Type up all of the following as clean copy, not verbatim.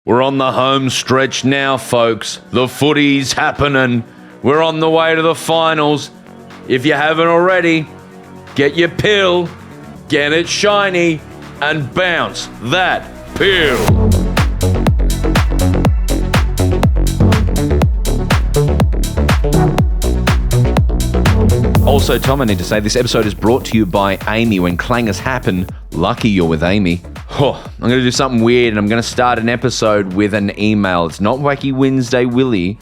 We're on the home stretch now, folks. The footy's happening. We're on the way to the finals. If you haven't already, get your pill, get it shiny, and bounce that pill. Also, Tom, I need to say this episode is brought to you by AAMI. When clangers happen, lucky you're with AAMI. Oh, I'm going to do something weird, and I'm going to start an episode with an email. It's not Wacky Wednesday Willie,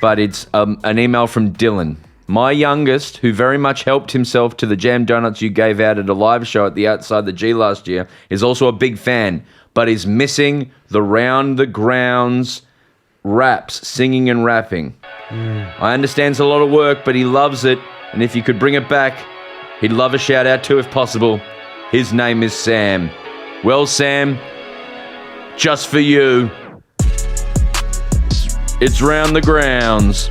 but it's an email from Dylan. My youngest, who very much helped himself to the jam donuts you gave out at a live show at the Outside the G last year, is also a big fan, but is missing the round the grounds raps, singing and rapping. I understand it's a lot of work, but he loves it, and if you could bring it back, he'd love a shout out too if possible. His name is Sam. Well, Sam, just for you, it's round the grounds.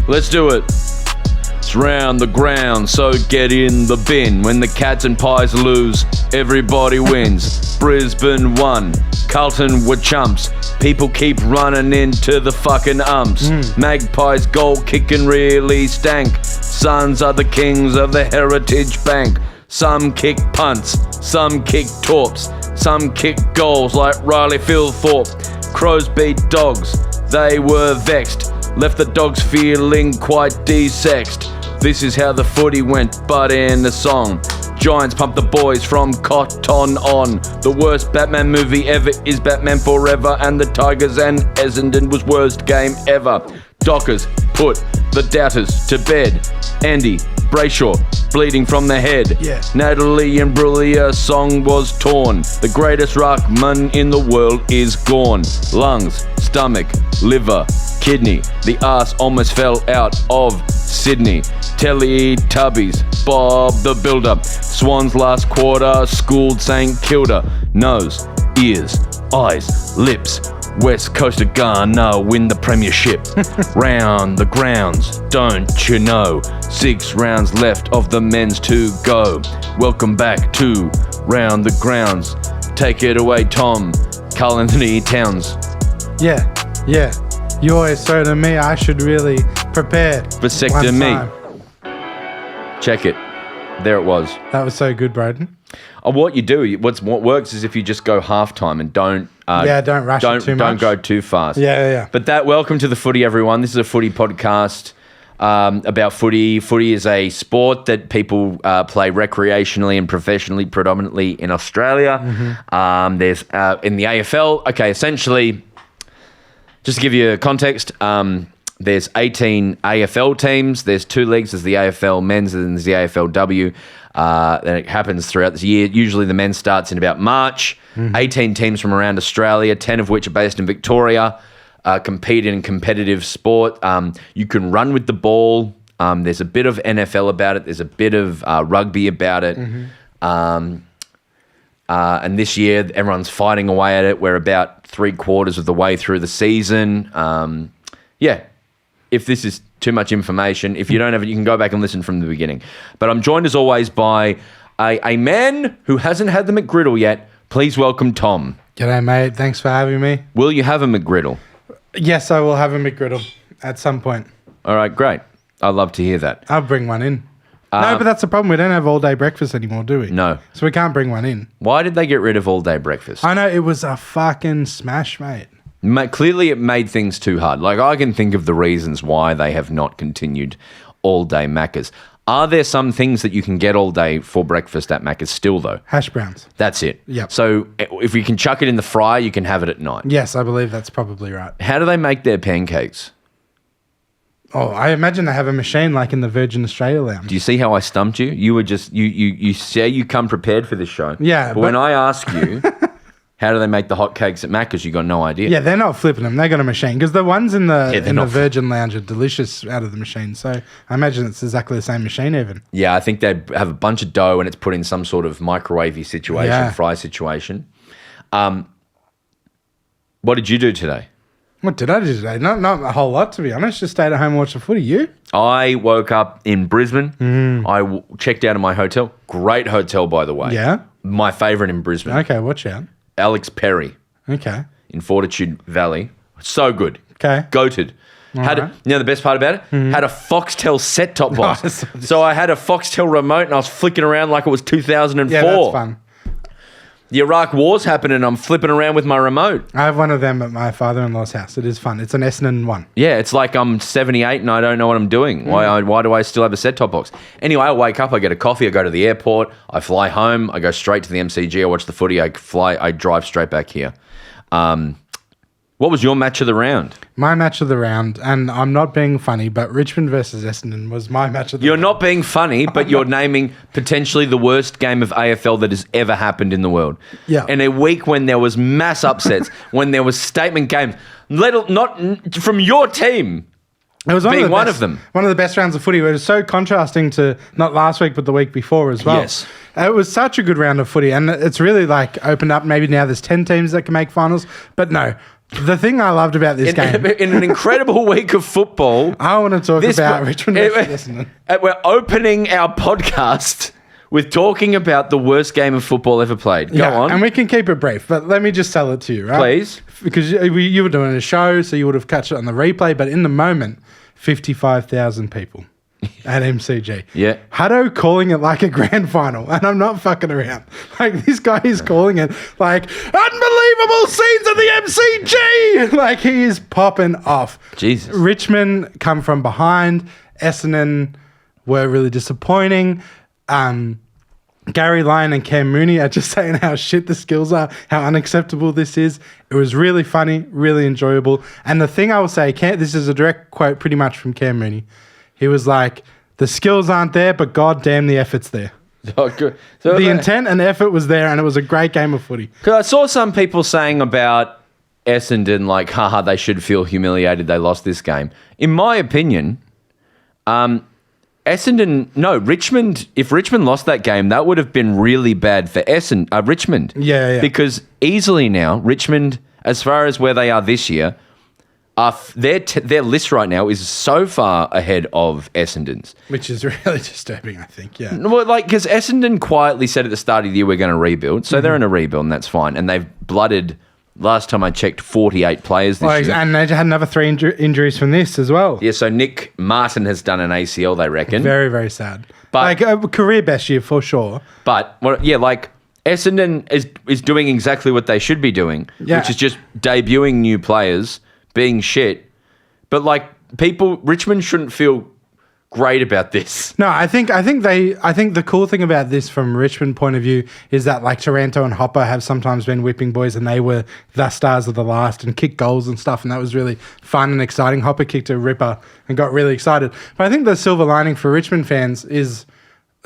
Let's do it. It's round the grounds, so get in the bin. When the Cats and Pies lose, everybody wins. Brisbane won. Carlton were chumps. People keep running into the fucking umps. Magpies goal kicking really stank. Suns are the kings of the Heritage Bank. Some kick punts, some kick torps, some kick goals like Riley Philthorpe. Crows beat dogs, they were vexed, left the dogs feeling quite desexed. This is how the footy went, but in a song. Giants pump the boys from Cotton on. The worst Batman movie ever is Batman Forever, and the Tigers and Essendon was worst game ever. Dockers put the doubters to bed. Andy Brayshaw bleeding from the head. Yeah. Natalie Imbruglia song was torn. The greatest ruckman in the world is gone. Lungs, stomach, liver, kidney. The arse almost fell out of Sydney. Teletubbies, Bob the Builder. Swans last quarter schooled St Kilda. Nose, ears, eyes, lips. West Coast of Ghana win the premiership. Round the grounds, don't you know? 6 rounds left of the men's to go. Welcome back to Round the Grounds. Take it away, Tom. Culinary Towns. Yeah. You always say to me I should really prepare. Vasectomy. Check it. There it was. That was so good, Broden. What you do, what works is if you just go halftime and don't rush it too much. Don't go too fast. Yeah. But welcome to the footy, everyone. This is a footy podcast about footy. Footy is a sport that people play recreationally and professionally, predominantly in Australia. There's in the AFL. Okay, essentially, just to give you context, there's 18 AFL teams. There's 2 leagues. There's the AFL men's and there's the AFLW. Then it happens throughout the year. Usually the men's starts in about March. 18 teams from around Australia, 10 of which are based in Victoria, compete in competitive sport. You can run with the ball. There's a bit of NFL about it. There's a bit of rugby about it. And this year, everyone's fighting away at it. We're about 3/4 of the way through the season. If this is too much information, if you don't have it, you can go back and listen from the beginning. But I'm joined as always by a man who hasn't had the McGriddle yet. Please welcome Tom. G'day, mate. Thanks for having me. Will you have a McGriddle? Yes, I will have a McGriddle at some point. All right, great. I'd love to hear that. I'll bring one in. No, but that's the problem. We don't have all-day breakfast anymore, do we? No. So we can't bring one in. Why did they get rid of all-day breakfast? I know, it was a fucking smash, mate. Clearly, it made things too hard. Like, I can think of the reasons why they have not continued all-day Maccas. Are there some things that you can get all day for breakfast at Macca's still, though? Hash browns. That's it. Yep. So if you can chuck it in the fryer, you can have it at night. Yes, I believe that's probably right. How do they make their pancakes? Oh, I imagine they have a machine like in the Virgin Australia Lounge. Do you see how I stumped you? You were just, you say you come prepared for this show. Yeah. But when I ask you, how do they make the hotcakes at Macca's, you got no idea. Yeah, they're not flipping them. They got a machine. Because the ones in the Virgin Lounge are delicious out of the machine. So I imagine it's exactly the same machine even. Yeah, I think they have a bunch of dough and it's put in some sort of microwavey situation, fry situation. What did you do today? What did I do today? Not a whole lot, to be honest. Just stayed at home and watched the footy. You? I woke up in Brisbane. I checked out of my hotel. Great hotel, by the way. Yeah? My favourite in Brisbane. Okay, watch out. Alex Perry. Okay. in Fortitude Valley. So good. Okay. Goated. Right. The best part about it? Had a Foxtel set-top box. Nice. So I had a Foxtel remote and I was flicking around like it was 2004. Yeah, that's fun. The Iraq War's happening and I'm flipping around with my remote. I have one of them at my father-in-law's house. It is fun. It's an Essendon one. Yeah, it's like I'm 78 and I don't know what I'm doing. Why do I still have a set-top box? Anyway, I wake up, I get a coffee, I go to the airport, I fly home, I go straight to the MCG, I watch the footy, I drive straight back here. What was your match of the round? My match of the round, and I'm not being funny, but Richmond versus Essendon was my match of the round. You're not being funny, but you're naming potentially the worst game of AFL that has ever happened in the world. Yeah. In a week when there was mass upsets, when there was statement games, not from your team. It was one of them. One of the best rounds of footy. It was so contrasting to not last week, but the week before as well. Yes. It was such a good round of footy, and it's really like opened up. Maybe now there's 10 teams that can make finals, but no. The thing I loved about this game... In an incredible week of football... I want to talk about Richmond versus Essendon. We're opening our podcast with talking about the worst game of football ever played. Go on. And we can keep it brief, but let me just sell it to you, right? Please. Because you were doing a show, so you would have catch it on the replay, but in the moment, 55,000 people at MCG. Yeah. Hutto calling it like a grand final, and I'm not fucking around. Like, this guy is calling it like, unbelievable scenes at the MCG! Like, he is popping off. Jesus. Richmond come from behind. Essendon were really disappointing. Gary Lyon and Cam Mooney are just saying how shit the skills are, how unacceptable this is. It was really funny, really enjoyable. And the thing I will say, this is a direct quote pretty much from Cam Mooney. He was like, the skills aren't there, but goddamn the effort's there. Oh, good. So the intent and effort was there, and it was a great game of footy. Because I saw some people saying about Essendon, like, haha, they should feel humiliated they lost this game. In my opinion, Richmond, if Richmond lost that game, that would have been really bad for Richmond. Yeah. Because easily now, Richmond, as far as where they are this year, their list right now is so far ahead of Essendon's. Which is really disturbing, I think, yeah. Well, because Essendon quietly said at the start of the year, we're going to rebuild. So they're in a rebuild, and that's fine. And they've blooded, last time I checked, 48 players this year. And they had another 3 injuries from this as well. Yeah, so Nick Martin has done an ACL, they reckon. Very, very sad. But, like, a career best year for sure. But, Essendon is doing exactly what they should be doing, which is just debuting new players, being shit. But Richmond shouldn't feel great about this. No, I think the cool thing about this from Richmond point of view is that like Taranto and Hopper have sometimes been whipping boys, and they were the stars of the last and kicked goals and stuff, and that was really fun and exciting. Hopper kicked a ripper and got really excited. But I think the silver lining for Richmond fans is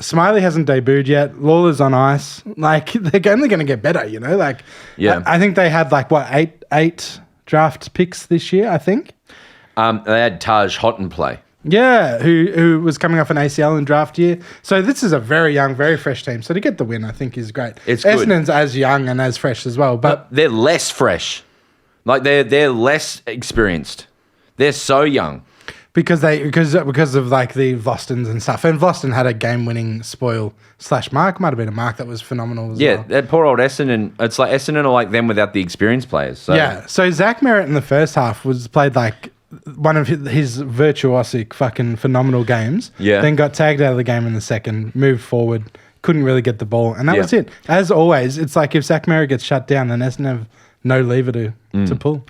Smiley hasn't debuted yet. Lawler's on ice. Like, they're only going to get better, you know? Like, yeah. I think they had eight draft picks this year, I think. They had Taj Hotton play. Yeah, who was coming off an ACL in draft year. So this is a very young, very fresh team. So to get the win, I think, is great. It's good. Essendon's as young and as fresh as well. But they're less fresh. Like, they're less experienced. They're so young. Because of like the Vostons and stuff. And Voston had a game-winning spoil / mark. Might have been a mark that was phenomenal as well. Yeah, that poor old Essendon. It's like Essendon are like them without the experienced players. So. Yeah, so Zach Merritt in the first half played like one of his virtuosic fucking phenomenal games. Yeah. Then got tagged out of the game in the second, moved forward, couldn't really get the ball. And that was it. As always, it's like if Zach Merritt gets shut down, then Essendon have no lever to pull.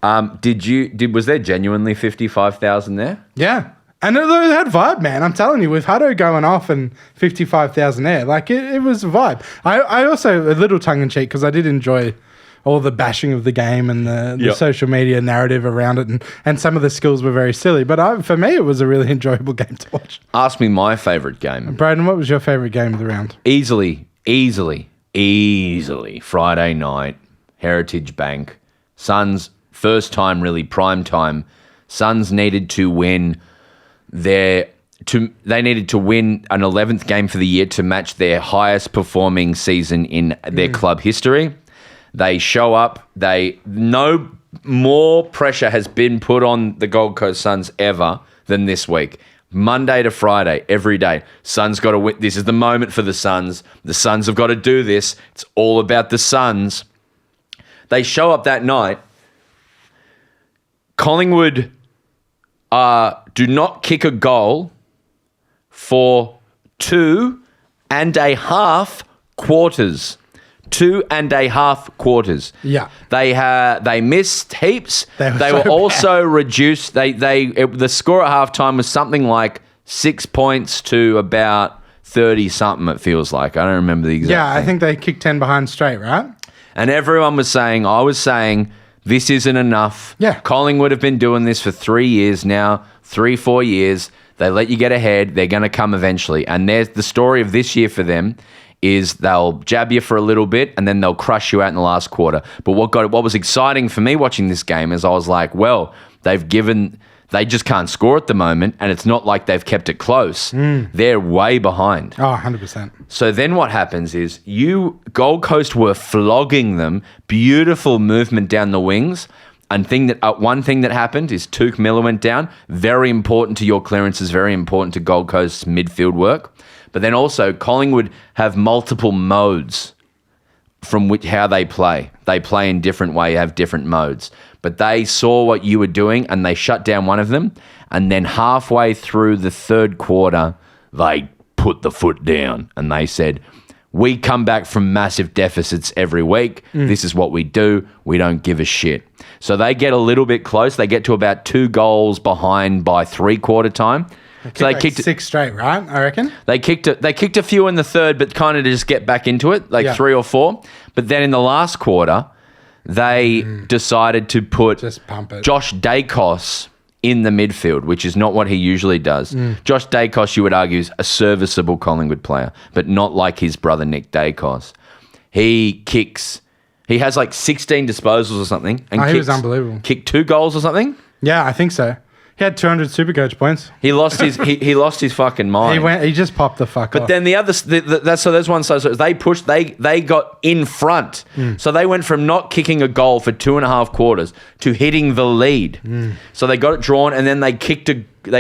Was there genuinely 55,000 there? Yeah. And it had vibe, man. I'm telling you, with Hutto going off and 55,000 there, like it was a vibe. I also, a little tongue-in-cheek, because I did enjoy all the bashing of the game and the social media narrative around it, and some of the skills were very silly. But for me, it was a really enjoyable game to watch. Ask me my favourite game. Broden, what was your favourite game of the round? Easily, Friday night, Heritage Bank. Suns, first time really, prime time. Suns needed to win they needed to win an 11th game for the year to match their highest performing season in their club history. They show up. No more pressure has been put on the Gold Coast Suns ever than this week. Monday to Friday, every day. Suns got to win. This is the moment for the Suns. The Suns have got to do this. It's all about the Suns. They show up that night. Collingwood do not kick a goal for 2.5 quarters. 2.5 quarters. Yeah. They missed heaps. They were so also reduced. The score at halftime was something like 6 points to about 30 something. It feels like. I don't remember the exact. Yeah, thing. I think they kicked 10 behind straight, right? And everyone was saying, I was saying, this isn't enough. Yeah. Collingwood have been doing this for 3 years now, 3-4 years. They let you get ahead. They're going to come eventually. And there's the story of this year for them is they'll jab you for a little bit and then they'll crush you out in the last quarter. But what was exciting for me watching this game is I was like, well, they just can't score at the moment, and it's not like they've kept it close. They're way behind. Oh, 100%. So then what happens is Gold Coast were flogging them, beautiful movement down the wings. And one thing that happened is Tuke Miller went down. Very important to your clearances, very important to Gold Coast's midfield work. But then also Collingwood have multiple modes from how they play. They play in different way, have different modes. But they saw what you were doing and they shut down one of them. And then halfway through the third quarter, they put the foot down and they said, we come back from massive deficits every week. This is what we do. We don't give a shit. So they get a little bit close. They get to about 2 goals behind by 3-quarter time. So they kicked 6 straight, right? I reckon. They kicked a few in the third, but kind of to just get back into it, 3 or 4. But then in the last quarter, they decided to put Just pump it. Josh Dacos in the midfield, which is not what he usually does. Josh Dacos, you would argue, is a serviceable Collingwood player, but not like his brother Nick Dacos. He has like 16 disposals or something. And he was unbelievable. Kicked 2 goals or something? Yeah, I think so. He had 200 Supercoach points. He lost his he lost his fucking mind. He just popped the fuck off. But then the other, so there's one side. So they pushed, they got in front. So they went from not kicking a goal for 2.5 quarters to hitting the lead. So they got it drawn and then they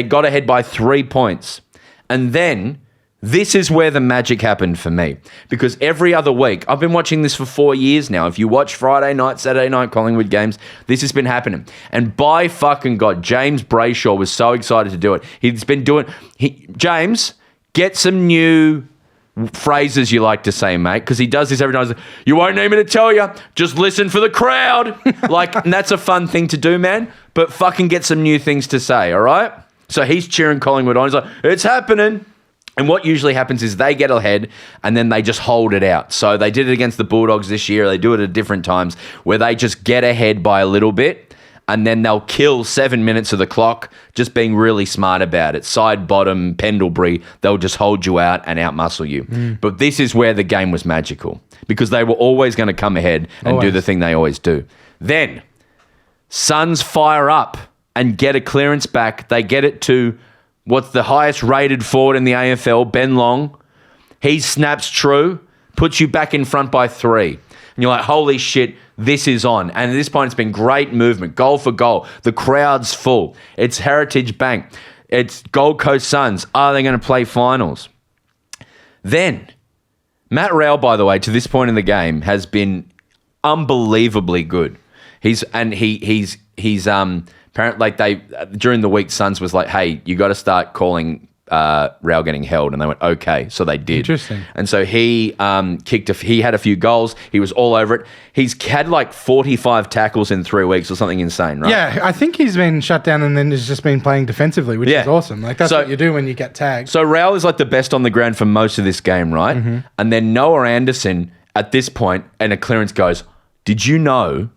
got ahead by 3 points. And then this is where the magic happened for me. Because every other week, I've been watching this for 4 years now. If you watch Friday night, Saturday night Collingwood games, this has been happening. And by fucking God, James Brayshaw was so excited to do it. He's been doing... James, get some new phrases you like to say, mate, because he does this every time. He's like, you won't need me to tell you. Just listen for the crowd. And that's a fun thing to do, man. But fucking get some new things to say, all right? So he's cheering Collingwood on. He's like, it's happening. And what usually happens is they get ahead and then they just hold it out. So they did it against the Bulldogs this year. They do it at different times where they just get ahead by a little bit and then they'll kill 7 minutes of the clock just being really smart about it. Side, bottom, Pendlebury, they'll just hold you out and outmuscle you. But this is where the game was magical because they were always going to come ahead and do the thing they always do. Then Suns fire up and get a clearance back. They get it to... what's the highest rated forward in the AFL, Ben Long. He snaps true, puts you back in front by 3. And you're like, holy shit, this is on. And at this point, it's been great movement, goal for goal. The crowd's full. It's Heritage Bank. It's Gold Coast Suns. Are they going to play finals? Then, Matt Rowell, by the way, to this point in the game, has been unbelievably good. He's apparently, like during the week, Suns was like, hey, you got to start calling Rowell getting held. And they went, okay. So they did. Interesting. And so he he had a few goals. He was all over it. He's had like 45 tackles in 3 weeks or something insane, right? Yeah, I think he's been shut down and then has just been playing defensively, which is awesome. Like, that's what you do when you get tagged. So Rowell is like the best on the ground for most of this game, right? And then Noah Anderson at this point, and a clearance goes, did you know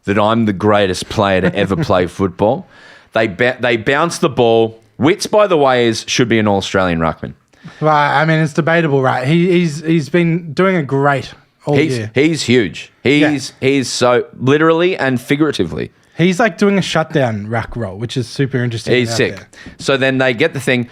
that I'm the greatest player to ever play football? They bounce the ball. Witts, by the way, should be an All-Australian ruckman. Well, I mean, it's debatable, right? He's been doing a great all year. He's huge. He's so literally and figuratively. He's like doing a shutdown ruck roll, which is super interesting. He's sick. There. So then they get the thing.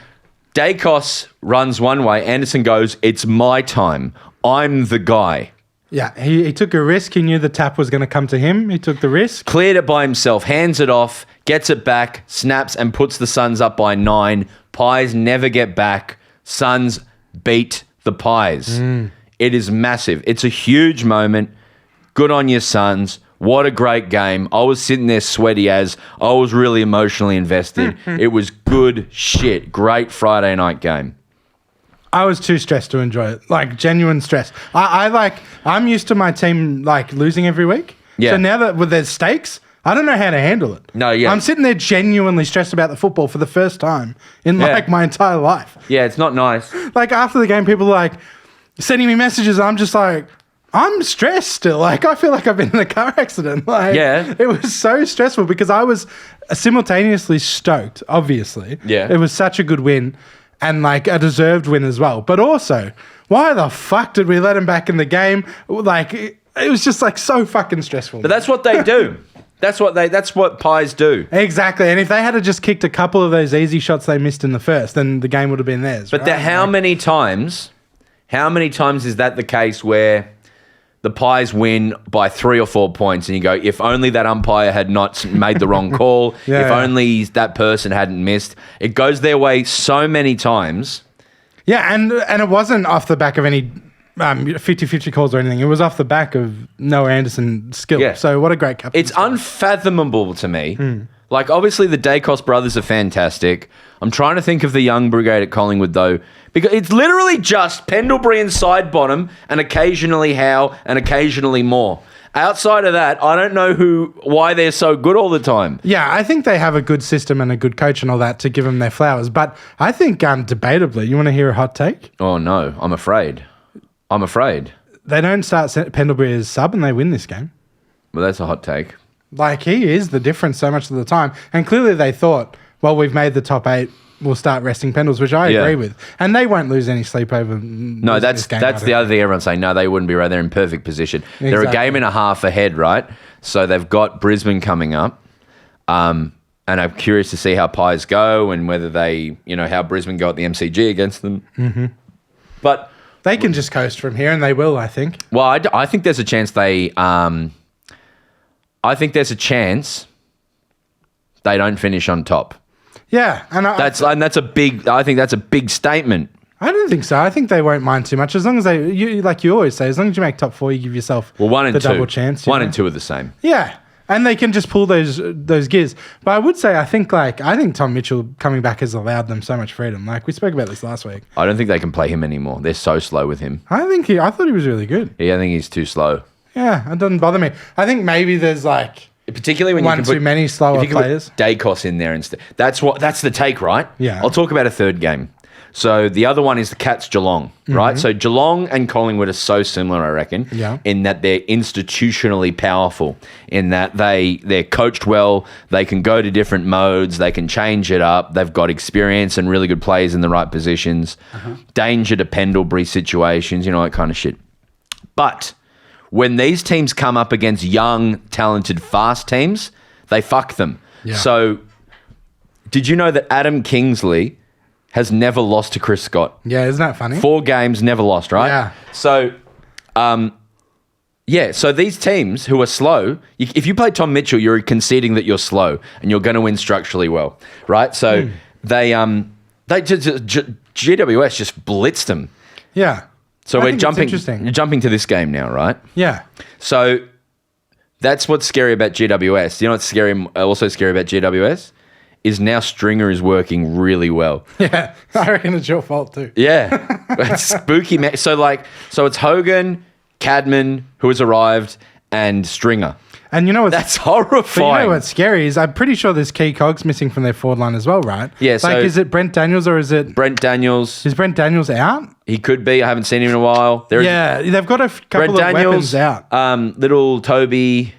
Dacos runs one way. Anderson goes, it's my time. I'm the guy. Yeah, he took a risk. He knew the tap was going to come to him. He took the risk. Cleared it by himself, hands it off, gets it back, snaps and puts the Suns up by 9. Pies never get back. Suns beat the Pies. It is massive. It's a huge moment. Good on your Suns. What a great game. I was sitting there sweaty as I was really emotionally invested. It was good shit. Great Friday night game. I was too stressed to enjoy it. Like, genuine stress. I'm used to my team, like, losing every week. Yeah. So now that there's stakes, I don't know how to handle it. No, yeah. I'm sitting there genuinely stressed about the football for the first time in, like, my entire life. Yeah, it's not nice. Like, after the game, people are, like, sending me messages. I'm just like, I'm stressed still. Like, I feel like I've been in a car accident. Like, Yeah. It was so stressful because I was simultaneously stoked, obviously. Yeah. It was such a good win and, like, a deserved win as well. But also, why the fuck did we let him back in the game? Like, it was just, like, so fucking stressful. But that's what they do. That's what Pies do. Exactly. And if they had just kicked a couple of those easy shots they missed in the first, then the game would have been theirs. But right? how many times is that the case where the Pies win by 3 or 4 points and you go, if only that umpire had not made the wrong call, if only that person hadn't missed. It goes their way so many times. Yeah, and it wasn't off the back of any 50-50 calls or anything. It was off the back of Noah Anderson's skill. Yeah. So what a great captain. It's unfathomable to me. Like, obviously, the Dacos brothers are fantastic. I'm trying to think of the young brigade at Collingwood, though, because it's literally just Pendlebury and Sidebottom and occasionally Howe and occasionally Moore. Outside of that, I don't know why they're so good all the time. Yeah, I think they have a good system and a good coach and all that to give them their flowers. But I think, debatably, you want to hear a hot take? Oh, no. I'm afraid. They don't start Pendlebury as sub and they win this game. Well, that's a hot take. Like, he is the difference so much of the time. And clearly they thought, well, we've made the top 8, we'll start resting Pendles, which I agree with. And they won't lose any sleep over. No, that's the other thing everyone's saying. No, they wouldn't be right. They're in perfect position. Exactly. They're a game and a half ahead, right? So they've got Brisbane coming up. And I'm curious to see how Pies go and whether they, how Brisbane go at the MCG against them. Mm-hmm. But they can just coast from here, and they will, I think. Well, I think there's a chance they don't finish on top. Yeah, and that's a big. I think that's a big statement. I don't think so. I think they won't mind too much as long as like you always say, as long as you make top 4, you give yourself one and the two. double chance. One and two are the same. Yeah, and they can just pull those gears. But I would say I think Tom Mitchell coming back has allowed them so much freedom. Like we spoke about this last week. I don't think they can play him anymore. They're so slow with him. I thought he was really good. Yeah, I think he's too slow. Yeah, it doesn't bother me. I think maybe there's like particularly when one you can too many slower players. Put Dacos in there instead. That's the take, right? Yeah. I'll talk about a third game. So the other one is the Cats Geelong, right? So Geelong and Collingwood are so similar, I reckon, in that they're institutionally powerful, in that they're coached well, they can go to different modes, they can change it up, they've got experience and really good players in the right positions, danger to Pendlebury situations, that kind of shit. But when these teams come up against young, talented, fast teams, they fuck them. Yeah. So did you know that Adam Kingsley has never lost to Chris Scott? Yeah, isn't that funny? 4 games, never lost, right? Yeah. So, so these teams who are slow, if you play Tom Mitchell, you're conceding that you're slow and you're going to win structurally well, right? So GWS just blitzed them. Yeah. So you're jumping to this game now, right? Yeah. So that's what's scary about GWS. You know what's also scary about GWS? Is now Stringer is working really well. Yeah, I reckon it's your fault too. Yeah, it's spooky. So it's Hogan, Cadman, who has arrived, and Stringer. And that's horrifying. But what's scary is I'm pretty sure there's key cogs missing from their forward line as well, right? Yeah. Is it Brent Daniels or is it Brent Daniels? Is Brent Daniels out? He could be. I haven't seen him in a while. They've got a couple of weapons out. Little Toby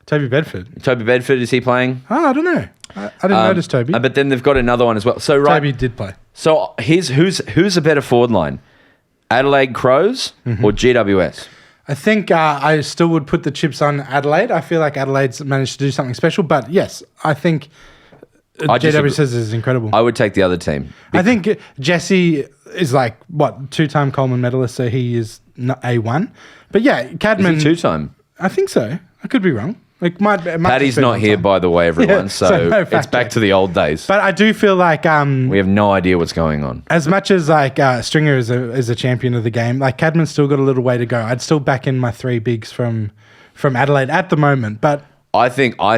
Bedford. Toby Bedford, is he playing? Oh, I don't know. I didn't notice Toby. But then they've got another one as well. So Toby did play. So who's a better forward line? Adelaide Crows or GWS? I think I still would put the chips on Adelaide. I feel like Adelaide's managed to do something special. But yes, I think GWS is incredible. I would take the other team. I think Jesse is 2-time Coleman medalist, so he is not A1. But yeah, Cadman... Is he 2-time? I think so. I could be wrong. Paddy's not here, by the way, everyone. So it's back to the old days. But I do feel like we have no idea what's going on. As much as Stringer is a champion of the game, Cadman's still got a little way to go. I'd still back in my 3 bigs from from Adelaide at the moment. But I think I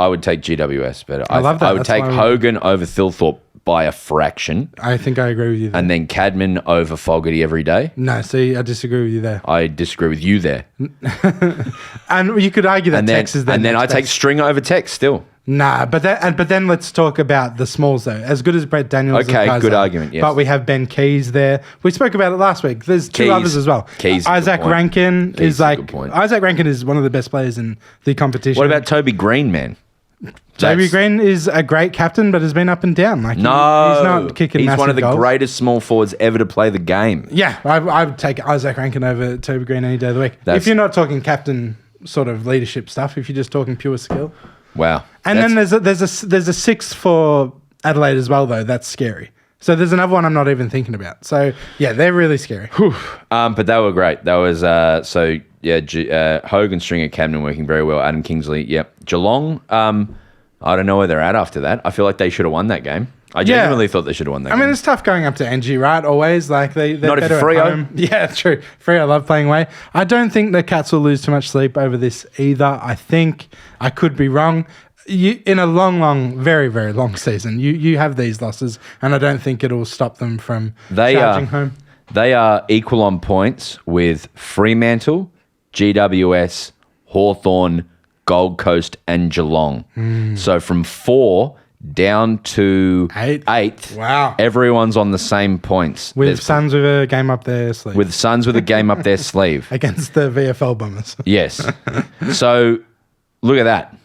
would take GWS better. I love that. I would That's take why Hogan over Thilthorpe by a fraction, I think I agree with you there. and then Cadman over Fogarty every day. No, see, I disagree with you there. I disagree with you there. And you could argue that Tex is there. And then I take Stringer over Tex still. Nah, but then let's talk about the smalls though. As good as Brett Daniels, Okay, guys good are, argument, yes. But we have Ben Keys there. We spoke about it last week. There's two Keys. others as well. Keys is a good Isaac point. Rankin Keys is is a like good point. Isaac Rankin is one of the best players in the competition. What about Toby Green, man? Toby That's- Green is a great captain, but has been up and down. Like No, he's not kicking. He's one of the massive goals. greatest small forwards ever to play the game. Yeah, I would take Isaac Rankin over Toby Green any day of the week. That's- If you're not talking captain sort of leadership stuff, if you're just talking pure skill. Wow. And then there's a 6 for Adelaide as well though. That's scary. So there's another one I'm not even thinking about. So yeah, they're really scary. But they were great. That was Hogan, Stringer, Cadman working very well. Adam Kingsley, yep. Geelong. I don't know where they're at after that. I feel like they should have won that game. I genuinely thought they should have won that game. I mean, it's tough going up to NG, right? Always like they're Not if better at Freo. home. Yeah, true. Freo love playing away. I don't think the Cats will lose too much sleep over this either. I think I could be wrong. In a long, very, very long season, you have these losses, and I don't think it'll stop them from charging home. They are equal on points with Fremantle, GWS, Hawthorn, Gold Coast, and Geelong. So from 4 down to 8th, Wow. everyone's on the same points. With Suns with a game up their sleeve. With Suns with a game up their sleeve. Against the VFL Bombers. Yes. So look at that.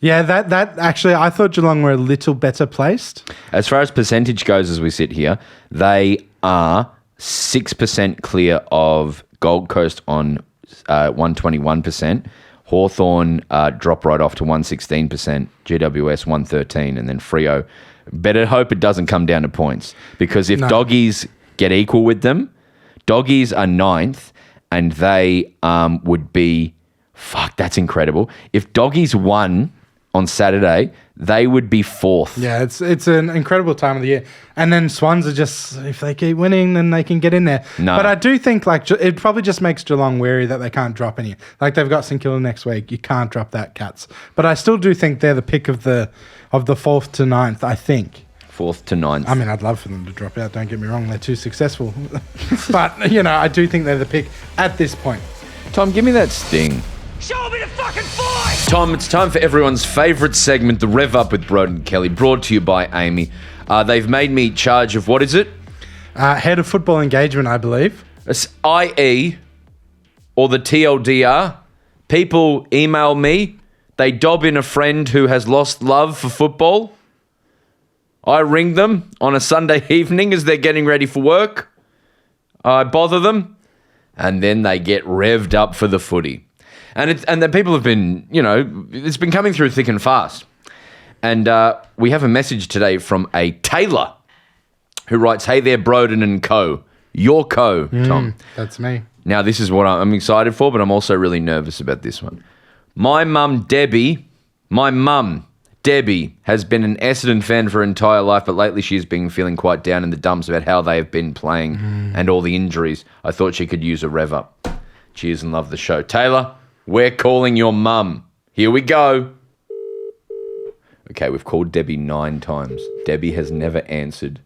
Yeah, that actually, I thought Geelong were a little better placed. As far as percentage goes as we sit here, they are 6% clear of Gold Coast on 121%. Hawthorn drop right off to 116%, GWS 113%, and then Freo. Better hope it doesn't come down to points, because if Doggies get equal with them, Doggies are 9th, and they would be, that's incredible. If Doggies won on Saturday, they would be 4th. Yeah, it's an incredible time of the year. And then Swans are just, if they keep winning, then they can get in there. No. But I do think like it probably just makes Geelong wary that they can't drop any. Like they've got St Kilda next week. You can't drop that, Cats. But I still do think they're the pick of the 4th to 9th, I think. 4th to 9th. I mean, I'd love for them to drop out. Don't get me wrong. They're too successful. But, I do think they're the pick at this point. Tom, give me that sting. Show me the fucking fight! Tom, it's time for everyone's favourite segment, the Rev Up with Broden Kelly, brought to you by AAMI. They've made me charge of, what is it? Head of football engagement, I believe. It's IE, or the TLDR. People email me. They dob in a friend who has lost love for football. I ring them on a Sunday evening as they're getting ready for work. I bother them, and then they get revved up for the footy. And the people have been, it's been coming through thick and fast. And we have a message today from a Taylor who writes, "Hey there, Broden and co. Your co, Tom." That's me. Now, this is what I'm excited for, but I'm also really nervous about this one. My mum, Debbie, has been an Essendon fan for her entire life, but lately she's been feeling quite down in the dumps about how they have been playing and all the injuries. I thought she could use a rev up. Cheers and love the show. Taylor, we're calling your mum. Here we go. Okay, we've called Debbie 9 times. Debbie has never answered.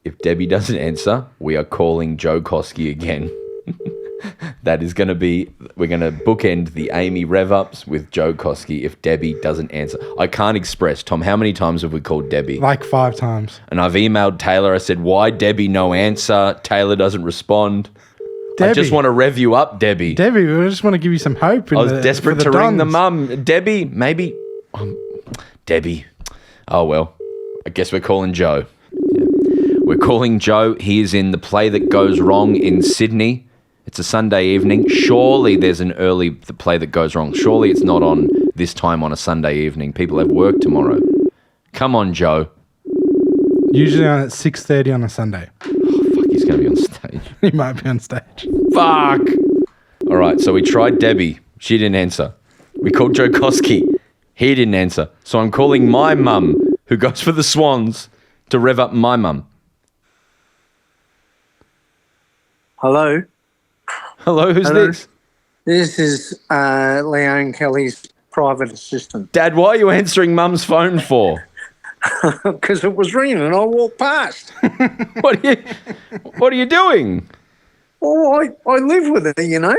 If Debbie doesn't answer, we are calling Joe Koski again. That is going to be, we're going to bookend the AAMI rev-ups with Joe Koski if Debbie doesn't answer. I can't express, Tom, how many times have we called Debbie? Like 5 times. And I've emailed Taylor. I said, why Debbie no answer? Taylor doesn't respond. Debbie. I just want to rev you up, Debbie. Debbie, we just want to give you some hope. I was desperate to ring the mum. Debbie, maybe. Debbie. Oh, well. I guess we're calling Joe. Yeah. We're calling Joe. He is in the play that goes wrong in Sydney. It's a Sunday evening. Surely there's an early play that goes wrong. Surely it's not on this time on a Sunday evening. People have work tomorrow. Come on, Joe. Usually on at 6:30 on a Sunday. Oh, fuck, he's going to be on stage. He might be on stage. Fuck. All right, so we tried Debbie. She didn't answer. We called Joe Koski. He didn't answer. So I'm calling my mum, who goes for the Swans, to rev up my mum. Hello. Hello, who's Hello. this? This is Leon Kelly's private assistant. Dad, why are you answering Mum's phone for? Because it was ringing and I walked past. What are you doing? Well, I live with her, you know.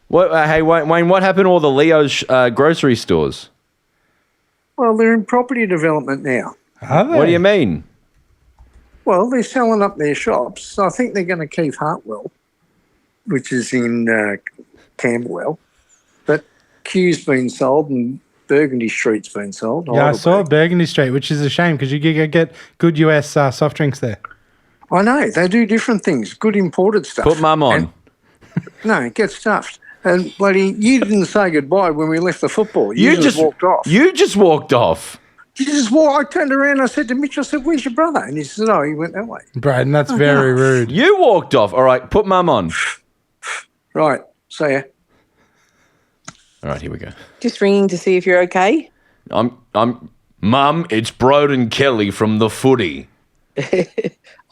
What? Hey, Wayne, what happened to all the Leo's grocery stores? Well, they're in property development now. Are they? What do you mean? Well, they're selling up their shops. So I think they're going to keep Hartwell, which is in Camberwell. But Q's been sold and Burgundy Street's been sold. Yeah, I saw Burgundy Street, which is a shame because you could get good US soft drinks there. I know. They do different things. Good imported stuff. Put Mum on. No, get stuffed. And bloody, you didn't say goodbye when we left the football. You just walked off. You just walked off. You just walked. I turned around and I said to Mitch, I said, where's your brother? And he said, oh, he went that way. Braden, that's very rude. You walked off. All right, put Mum on. Right. See ya. All right, here we go. Just ringing to see if you're okay. Mum, it's Broden Kelly from the Footy.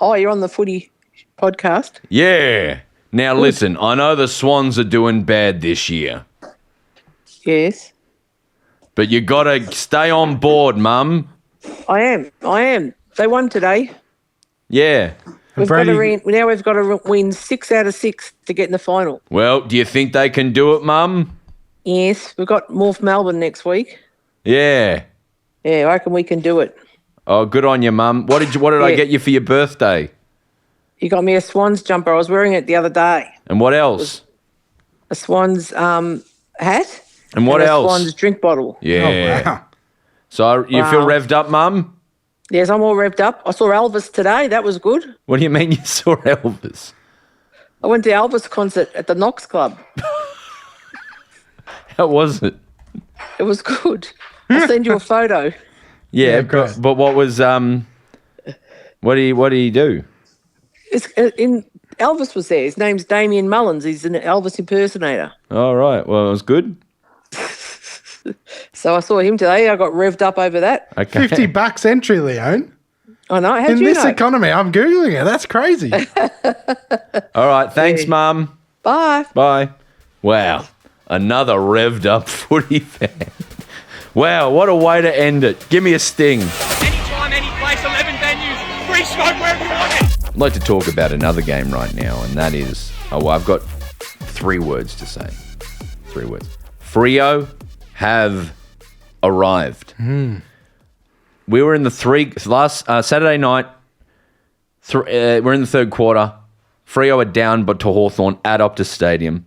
Oh, you're on the Footy podcast? Yeah. Now listen, I know the Swans are doing bad this year, Yes. but you got to stay on board, Mum. I am. They won today. Yeah. We've got to win 6 out of 6 to get in the final. Well, do you think they can do it, Mum? Yes. We've got North Melbourne next week. Yeah. Yeah, I reckon we can do it. Oh, good on you, Mum. What did I get you for your birthday? You got me a Swans jumper. I was wearing it the other day. And what else? A Swans hat. And what else? A Swans drink bottle. Yeah. Oh, wow. So you feel revved up, Mum? Yes, I'm all revved up. I saw Elvis today. That was good. What do you mean you saw Elvis? I went to Elvis concert at the Knox Club. How was it? It was good. I'll send you a photo. Yeah, great. but what was what did he do? It's Elvis was there. His name's Damien Mullins. He's an Elvis impersonator. All right. Well, it was good. So I saw him today. I got revved up over that. Okay. $50 entry, Leon. I know. How'd In you this know? economy, I'm Googling it. That's crazy. All right. Thanks, Yeah. Mum. Bye. Bye. Wow. Another revved up Footy fan. Wow, what a way to end it. Give me a sting. Anytime, any place, 11 venues, free smoke wherever you want it. I'd like to talk about another game right now, and that is, I've got 3 words to say. 3 words. Freo have arrived. We were in the last Saturday night. We're in the third quarter. Freo are down but to Hawthorn at Optus Stadium.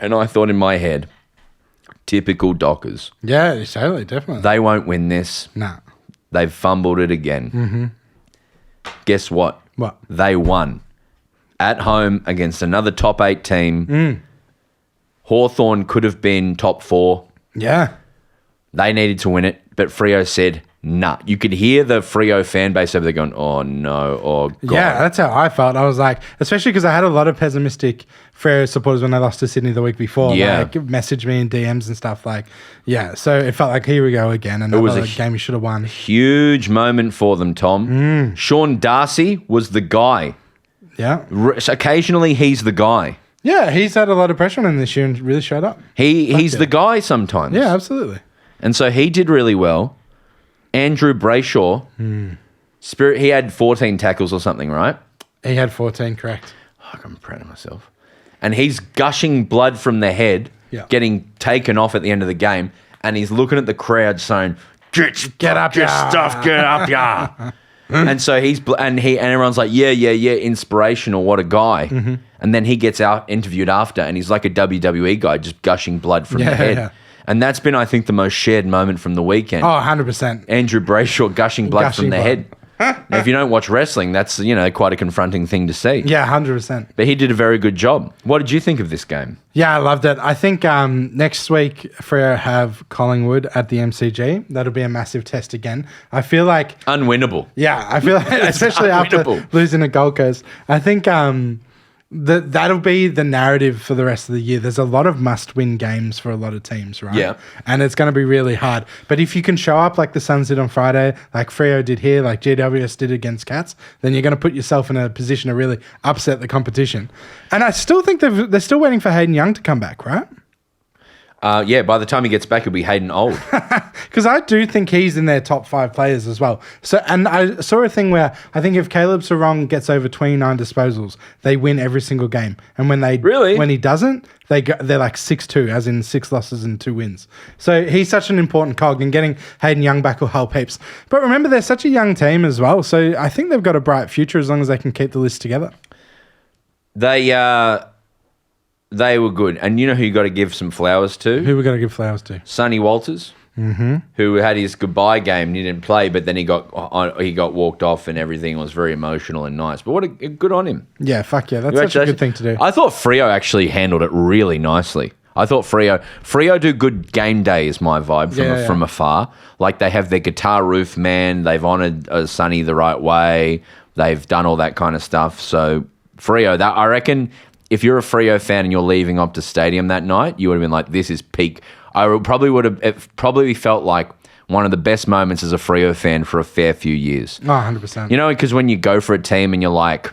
And I thought in my head, typical Dockers. Yeah, totally, definitely. They won't win this. Nah. They've fumbled it again. Mm-hmm. Guess what? What? They won. At home against another top 8 team. Hawthorn could have been top 4. Yeah. They needed to win it, but Freo said, nah. You could hear the Freo fan base over there going, oh no, oh God. Yeah, that's how I felt. I was like, especially because I had a lot of pessimistic Freo supporters when they lost to Sydney the week before. Yeah. Like, messaged me in DMs and stuff like, yeah. So it felt like, here we go again. Another game we should have won. Huge moment for them, Tom. Sean Darcy was the guy. Yeah. Occasionally, he's the guy. Yeah, he's had a lot of pressure on him this year and really showed up. He's the guy sometimes. Yeah, absolutely. And so he did really well. Andrew Brayshaw, he had 14 tackles or something, right? He had 14, correct. Oh, I'm proud of myself. And he's gushing blood from the head, getting taken off at the end of the game, and he's looking at the crowd saying, "Get up, your stuff, get up, yeah." And so and everyone's like, yeah, inspirational, what a guy. And then he gets out interviewed after, and he's like a WWE guy, just gushing blood from the head. Yeah. And that's been, I think, the most shared moment from the weekend. Oh, 100%. Andrew Brayshaw gushing blood from the head. Now, if you don't watch wrestling, that's, quite a confronting thing to see. Yeah, 100%. But he did a very good job. What did you think of this game? Yeah, I loved it. I think next week, Freo have Collingwood at the MCG. That'll be a massive test again. I feel like... Unwinnable. Yeah, I feel like, especially after losing to Gold Coast. I think that'll be the narrative for the rest of the year. There's a lot of must-win games for a lot of teams, right? Yeah. And it's going to be really hard. But if you can show up like the Suns did on Friday, like Freo did here, like GWS did against Cats, then you're going to put yourself in a position to really upset the competition. And I still think they're still waiting for Hayden Young to come back, right? Yeah, by the time he gets back, he'll be Hayden old. Because I do think he's in their top 5 players as well. So, and I saw a thing where I think if Caleb Sarong gets over 29 disposals, they win every single game. And when he doesn't, they're like 6-2, as in 6 losses and 2 wins. So he's such an important cog, and getting Hayden Young back will help heaps. But remember, they're such a young team as well. So I think they've got a bright future as long as they can keep the list together. They were good. And you know who you got to give some flowers to? Who we got to give flowers to? Sonny Walters, who had his goodbye game and he didn't play, but then he got walked off and everything. It was very emotional and nice. But what a good on him. Yeah, fuck yeah. That's such a good thing to do. I thought Freo actually handled it really nicely. I thought Freo do good game day is my vibe from afar. Like they have their guitar roof man. They've honoured Sonny the right way. They've done all that kind of stuff. So Freo, I reckon if you're a Freo fan and you're leaving Optus Stadium that night, you would have been like, this is peak. It probably felt like one of the best moments as a Freo fan for a fair few years. Oh, 100%. You know, because when you go for a team and you're like,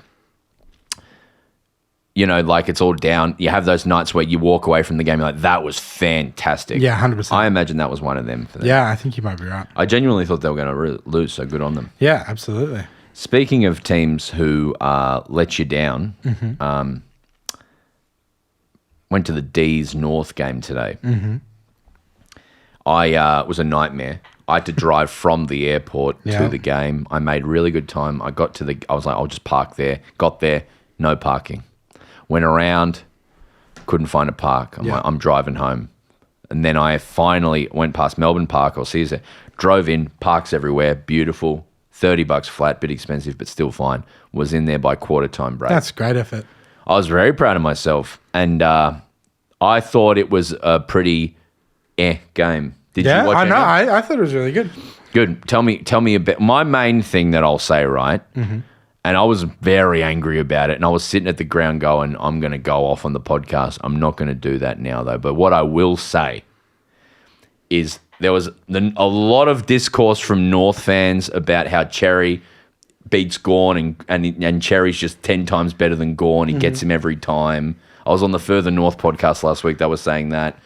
you know, like it's all down, you have those nights where you walk away from the game, you're like, that was fantastic. Yeah, 100%. I imagine that was one of them for them. Yeah, I think you might be right. I genuinely thought they were going to lose, so good on them. Yeah, absolutely. Speaking of teams who let you down, went to the D's North game today. It was a nightmare. I had to drive from the airport to the game. I made really good time. I was like, I'll just park there. Got there, no parking. Went around, couldn't find a park. I'm like, I'm driving home. And then I finally went past Melbourne Park or Caesar, drove in, parks everywhere, beautiful, $30 flat, bit expensive, but still fine. Was in there by quarter time break. That's great effort. I was very proud of myself, and I thought it was a pretty game. Did you watch it? Yeah, I know. I thought it was really good. Good. Tell me a bit. My main thing that I'll say, right, and I was very angry about it, and I was sitting at the ground going, I'm going to go off on the podcast. I'm not going to do that now, though. But what I will say is there was a lot of discourse from North fans about how Cherry beats Gawn and Cherry's just 10 times better than Gawn. He gets him every time. I was on the Further North podcast last week. They were saying that.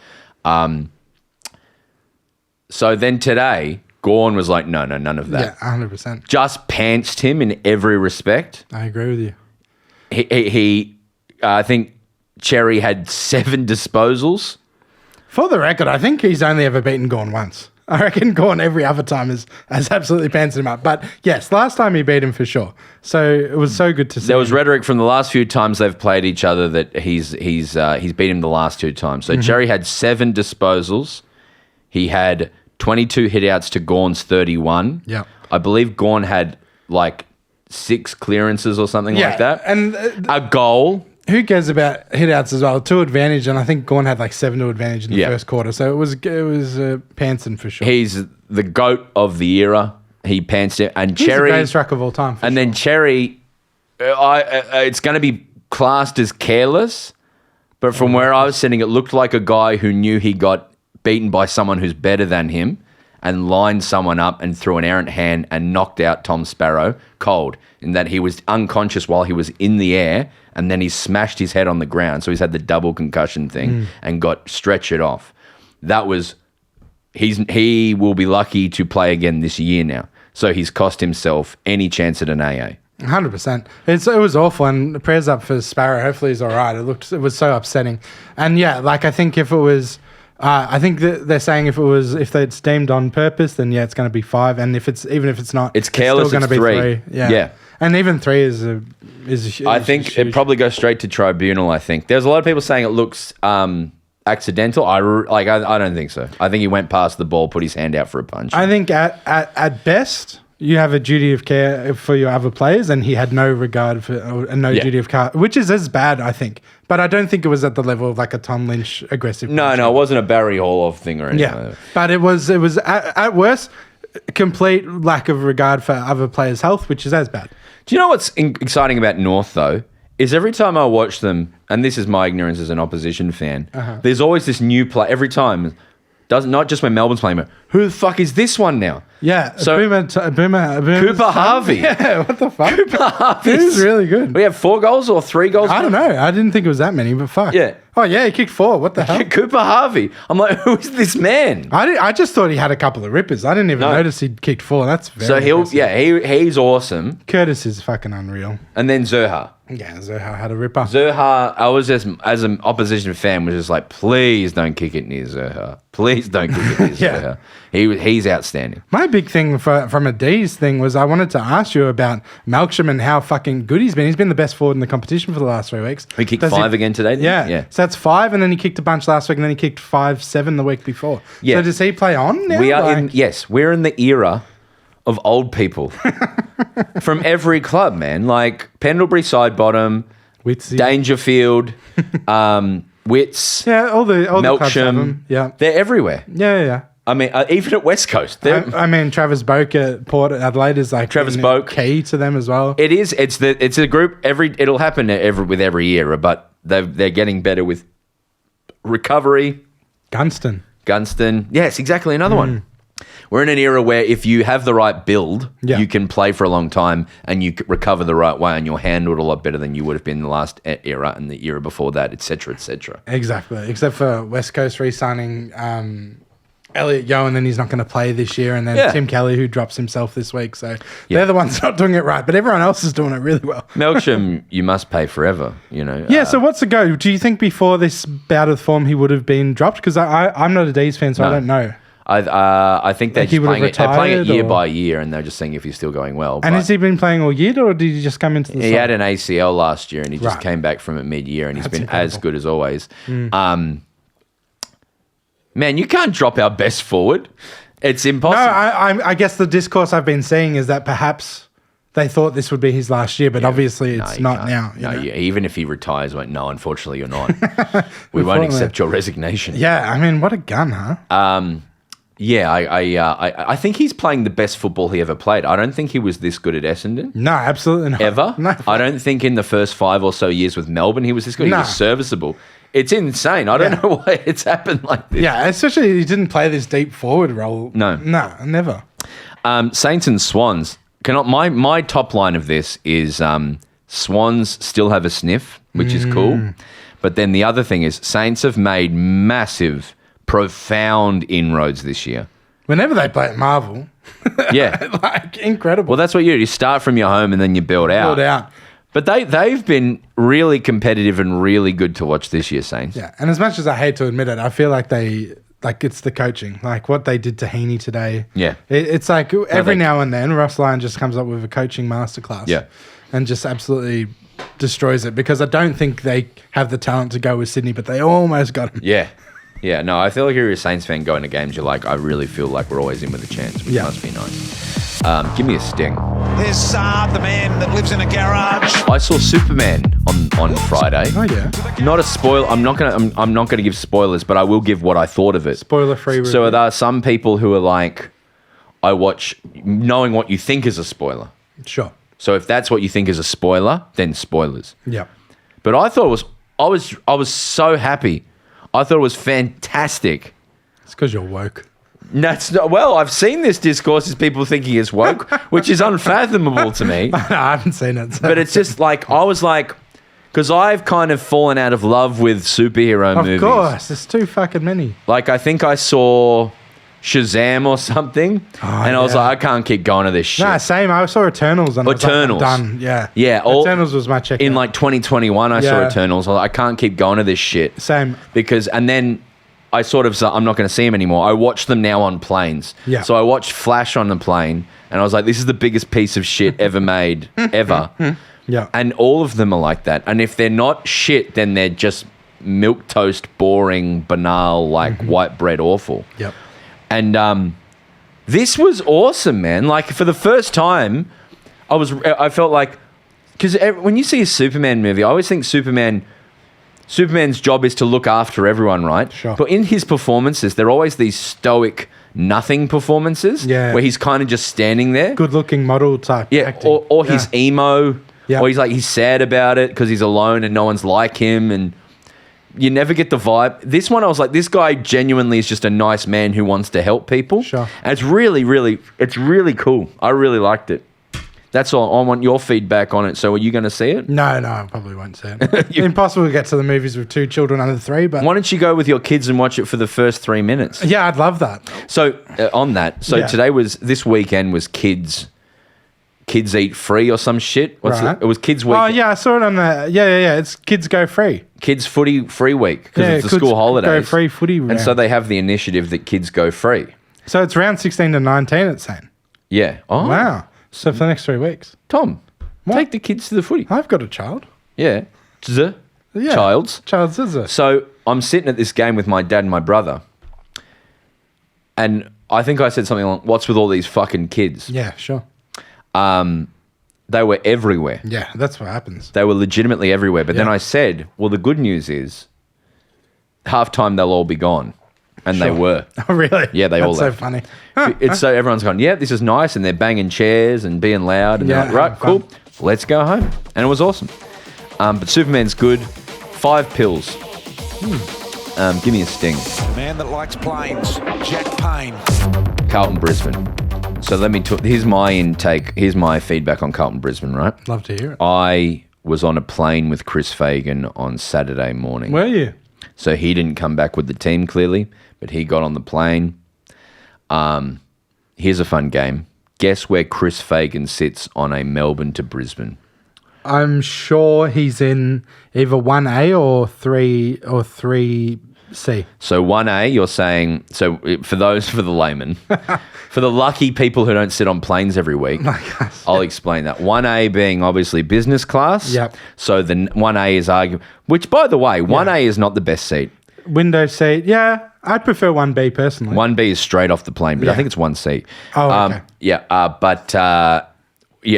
So then today, Gawn was like, no, none of that. Yeah, 100%. Just pantsed him in every respect. I agree with you. He I think Cherry had 7 disposals. For the record, I think he's only ever beaten Gawn once. I reckon Gawn every other time has absolutely pantsed him up. But yes, last time he beat him for sure. So it was so good to see. There was rhetoric from the last few times they've played each other that he's beat him the last 2 times. So Cherry had 7 disposals. He had 22 hitouts to Gawn's 31. Yeah. I believe Gawn had like 6 clearances or something like that. And a goal. Who cares about hitouts as well? 2 advantage, and I think Gawn had like 7 to advantage in the first quarter. So it was pantsing for sure. He's the GOAT of the era. He pantsed it. And He's Cherry, the greatest ruck of all time. And then Cherry, it's going to be classed as careless, but from where I was sitting, it looked like a guy who knew he got beaten by someone who's better than him and lined someone up and threw an errant hand and knocked out Tom Sparrow cold, in that he was unconscious while he was in the air, and then he smashed his head on the ground. So he's had the double concussion thing and got stretchered off. That was, he will be lucky to play again this year now. So he's cost himself any chance at an AA. 100%. It was awful, and prayers up for Sparrow. Hopefully he's all right. It was so upsetting. And yeah, like I think if it was, I think that they're saying if it's deemed on purpose, then yeah, it's going to be 5. And even if it's not, it's careless. Still going to be 3. Yeah. And even 3 is I think it probably goes straight to tribunal. I think there's a lot of people saying it looks accidental. I don't think so. I think he went past the ball, put his hand out for a punch. I think at best you have a duty of care for your other players, and he had no regard for and no duty of care, which is as bad, I think. But I don't think it was at the level of like a Tom Lynch aggressive. No, it wasn't a Barry Hall thing or anything. Yeah, like that. But it was at worst complete lack of regard for other players' health, which is as bad. Do you know what's exciting about North, though? is every time I watch them, and this is my ignorance as an opposition fan, there's always this new play every time. Not just when Melbourne's playing, but who the fuck is this one now? Yeah, So Boomer Cooper Harvey. Yeah, what the fuck? Cooper Harvey. He's really good. We have 4 goals or 3 goals. I don't know. I didn't think it was that many, but fuck. Yeah. Oh, yeah, he kicked 4. What the hell? Cooper Harvey. I'm like, who is this man? I just thought he had a couple of rippers. I didn't even notice he'd kicked 4. That's very So impressive. he's awesome. Curtis is fucking unreal. And then Zerha. Yeah, Zoha had a ripper. Zerha, I was just, as an opposition fan, was just like, please don't kick it near Zerha. Please don't kick it near Yeah. Zerha. He's outstanding. My big thing from a D's thing was I wanted to ask you about Malcolm and how fucking good he's been. He's been the best forward in the competition for the last 3 weeks. He kicked 5 again today, didn't he? Yeah. Yeah. So that's 5, and then he kicked a bunch last week, and then he kicked 5-7 the week before. Yeah. So does he play on now? We are we're in the era of old people from every club, man. Like Pendlebury side bottom, Witsy. Dangerfield, Wits, Yeah, all the clubs have Melksham. them. Yeah. They're everywhere. Yeah. I mean, even at West Coast. I mean, Travis Boak at Port Adelaide is like Travis Boak. key to them as well. It is. It's a group. It'll happen with every era, but they're getting better with recovery. Gunston. Yes, exactly. Another one. We're in an era where if you have the right build, Yeah. you can play for a long time and you recover the right way, and you're handled a lot better than you would have been in the last era and the era before that, etc., etc. Exactly. Except for West Coast re-signing Elliot Yeo, and then he's not going to play this year, and then Yeah. Tim Kelly, who drops himself this week. So they're the ones not doing it right, but everyone else is doing it really well. Melksham, you must pay forever, you know. Yeah, so what's the go? Do you think before this bout of form he would have been dropped? Because I'm not a D's fan, so I don't know. I think they're Like he just would have they're playing it retired, year or- by year, and they're just seeing if he's still going well. And but has he been playing all year, or did he just come into the he side? had an ACL last year, and he just Right. came back from it mid-year, and he's That's been as incredible. good as always. Man, you can't drop our best forward. It's No, impossible. I guess the discourse I've been seeing is that perhaps they thought this would be his last year, but obviously it's you not can't. now. No, You know? even if he retires, no, unfortunately, you're not. We won't accept your resignation. Yeah, I mean, what a gun, huh? Yeah, I think he's playing the best football he ever played. I don't think he was this good at Essendon. No, absolutely not. Ever. No. I don't think in the first 5 or so years with Melbourne he was this good. No. He was serviceable. It's insane. I don't know why it's happened like this. Yeah, especially he didn't play this deep forward role. No. No, never. Saints and Swans. My top line of this is Swans still have a sniff, which is cool. But then the other thing is Saints have made massive, profound inroads this year. Whenever they play at Marvel, Yeah. like incredible. Well, that's what you do. You start from your home and then you build out. Build out. But they've been really competitive and really good to watch this year, Saints. Yeah, and as much as I hate to admit it, I feel like it's the coaching, like what they did to Heaney today. Yeah. It's like every now and then Ross Lyon just comes up with a coaching masterclass. Yeah. And just absolutely destroys it, because I don't think they have the talent to go with Sydney, but they almost got him. Yeah. Yeah, no, I feel like if you're a Saints fan going to games, you're like, I really feel like we're always in with a chance, which Yeah. must be nice. Give me a sting. There's Saab, the man that lives in a garage. I saw Superman on Friday. Oh yeah. Not a spoil. I'm not gonna give spoilers, but I will give what I thought of it. Spoiler free review. So there are some people who are like, I watch knowing what you think is a spoiler. Sure. So if that's what you think is a spoiler, then spoilers. Yeah. But I thought I was so happy. I thought it was fantastic. It's because you're woke. That's not, well, I've seen this discourse as people thinking it's woke, which is unfathomable to me. I haven't seen it. So. But it's just like, I was like, because I've kind of fallen out of love with superhero movies. Of course, there's too fucking many. Like, I think I saw Shazam or something, and I was yeah. like, I can't keep going to this shit. Nah, same. I saw Eternals and Eternals. I was like, I'm done. Yeah. Yeah, Eternals was my check. in like 2021, I saw Yeah. Eternals. I was like, I can't keep going to this shit. Same. Because, and then I sort of, I'm not going to see them anymore. I watch them now on planes. Yeah. So I watched Flash on the plane, and I was like, this is the biggest piece of shit ever made, ever. Yeah. And all of them are like that. And if they're not shit, then they're just milquetoast, boring, banal, like white bread awful. Yep. And this was awesome, man. Like, for the first time, I felt like, because when you see a Superman movie, I always think Superman's job is to look after everyone, right? Sure. But in his performances, they're always these stoic, nothing performances, Yeah. where he's kind of just standing there. Good looking model type. Yeah, acting. or he's emo, Yeah. Or he's sad about it because he's alone and no one's like him, and you never get the vibe. This one, I was like, this guy genuinely is just a nice man who wants to help people. Sure. And it's really cool. I really liked it. That's all. I want your feedback on it. So are you going to see it? No, I probably won't see it. Impossible to get to the movies with 2 children under 3, but... Why don't you go with your kids and watch it for the first 3 minutes? Yeah, I'd love that. So on that, this weekend was kids eat free or some shit. Right. It was kids week. Oh, yeah, I saw it on the... Yeah. It's Kids Go Free. Kids footy free week because it's the school holidays. Go free footy round. And so they have the initiative that kids go free. So it's round 16 to 19, it's saying. Yeah. Oh. Wow. So for the next 3 weeks. Tom, take the kids to the footy. I've got a child. Yeah. Child's. Child's is it? So I'm sitting at this game with my dad and my brother. And I think I said something like, what's with all these fucking kids? Yeah, sure. They were everywhere. Yeah, that's what happens. They were legitimately everywhere. But then I said, well, the good news is halftime they'll all be gone. And they were. Oh, really? Yeah, they all left. left. So funny. It's so everyone's gone, yeah, this is nice. And they're banging chairs and being loud. And they're like, right, fun. cool. Let's go home. And it was awesome. But Superman's good. 5 pills. Give me a sting. The man that likes planes, Jack Payne. Carlton, Brisbane. So let me talk. Here's my intake. Here's my feedback on Carlton, Brisbane, right? Love to hear it. I was on a plane with Chris Fagan on Saturday morning. Were you? So he didn't come back with the team, clearly, but he got on the plane. Here's a fun game. Guess where Chris Fagan sits on a Melbourne to Brisbane? I'm sure he's in either 1A or 3C. So 1A, you're saying, so for the layman, for the lucky people who don't sit on planes every week, I'll explain that. 1A being obviously business class. Yep. So the 1A is which by the way, 1A is not the best seat. Window seat. Yeah, I'd prefer 1B personally. 1B is straight off the plane, but I think it's 1C. Oh, okay.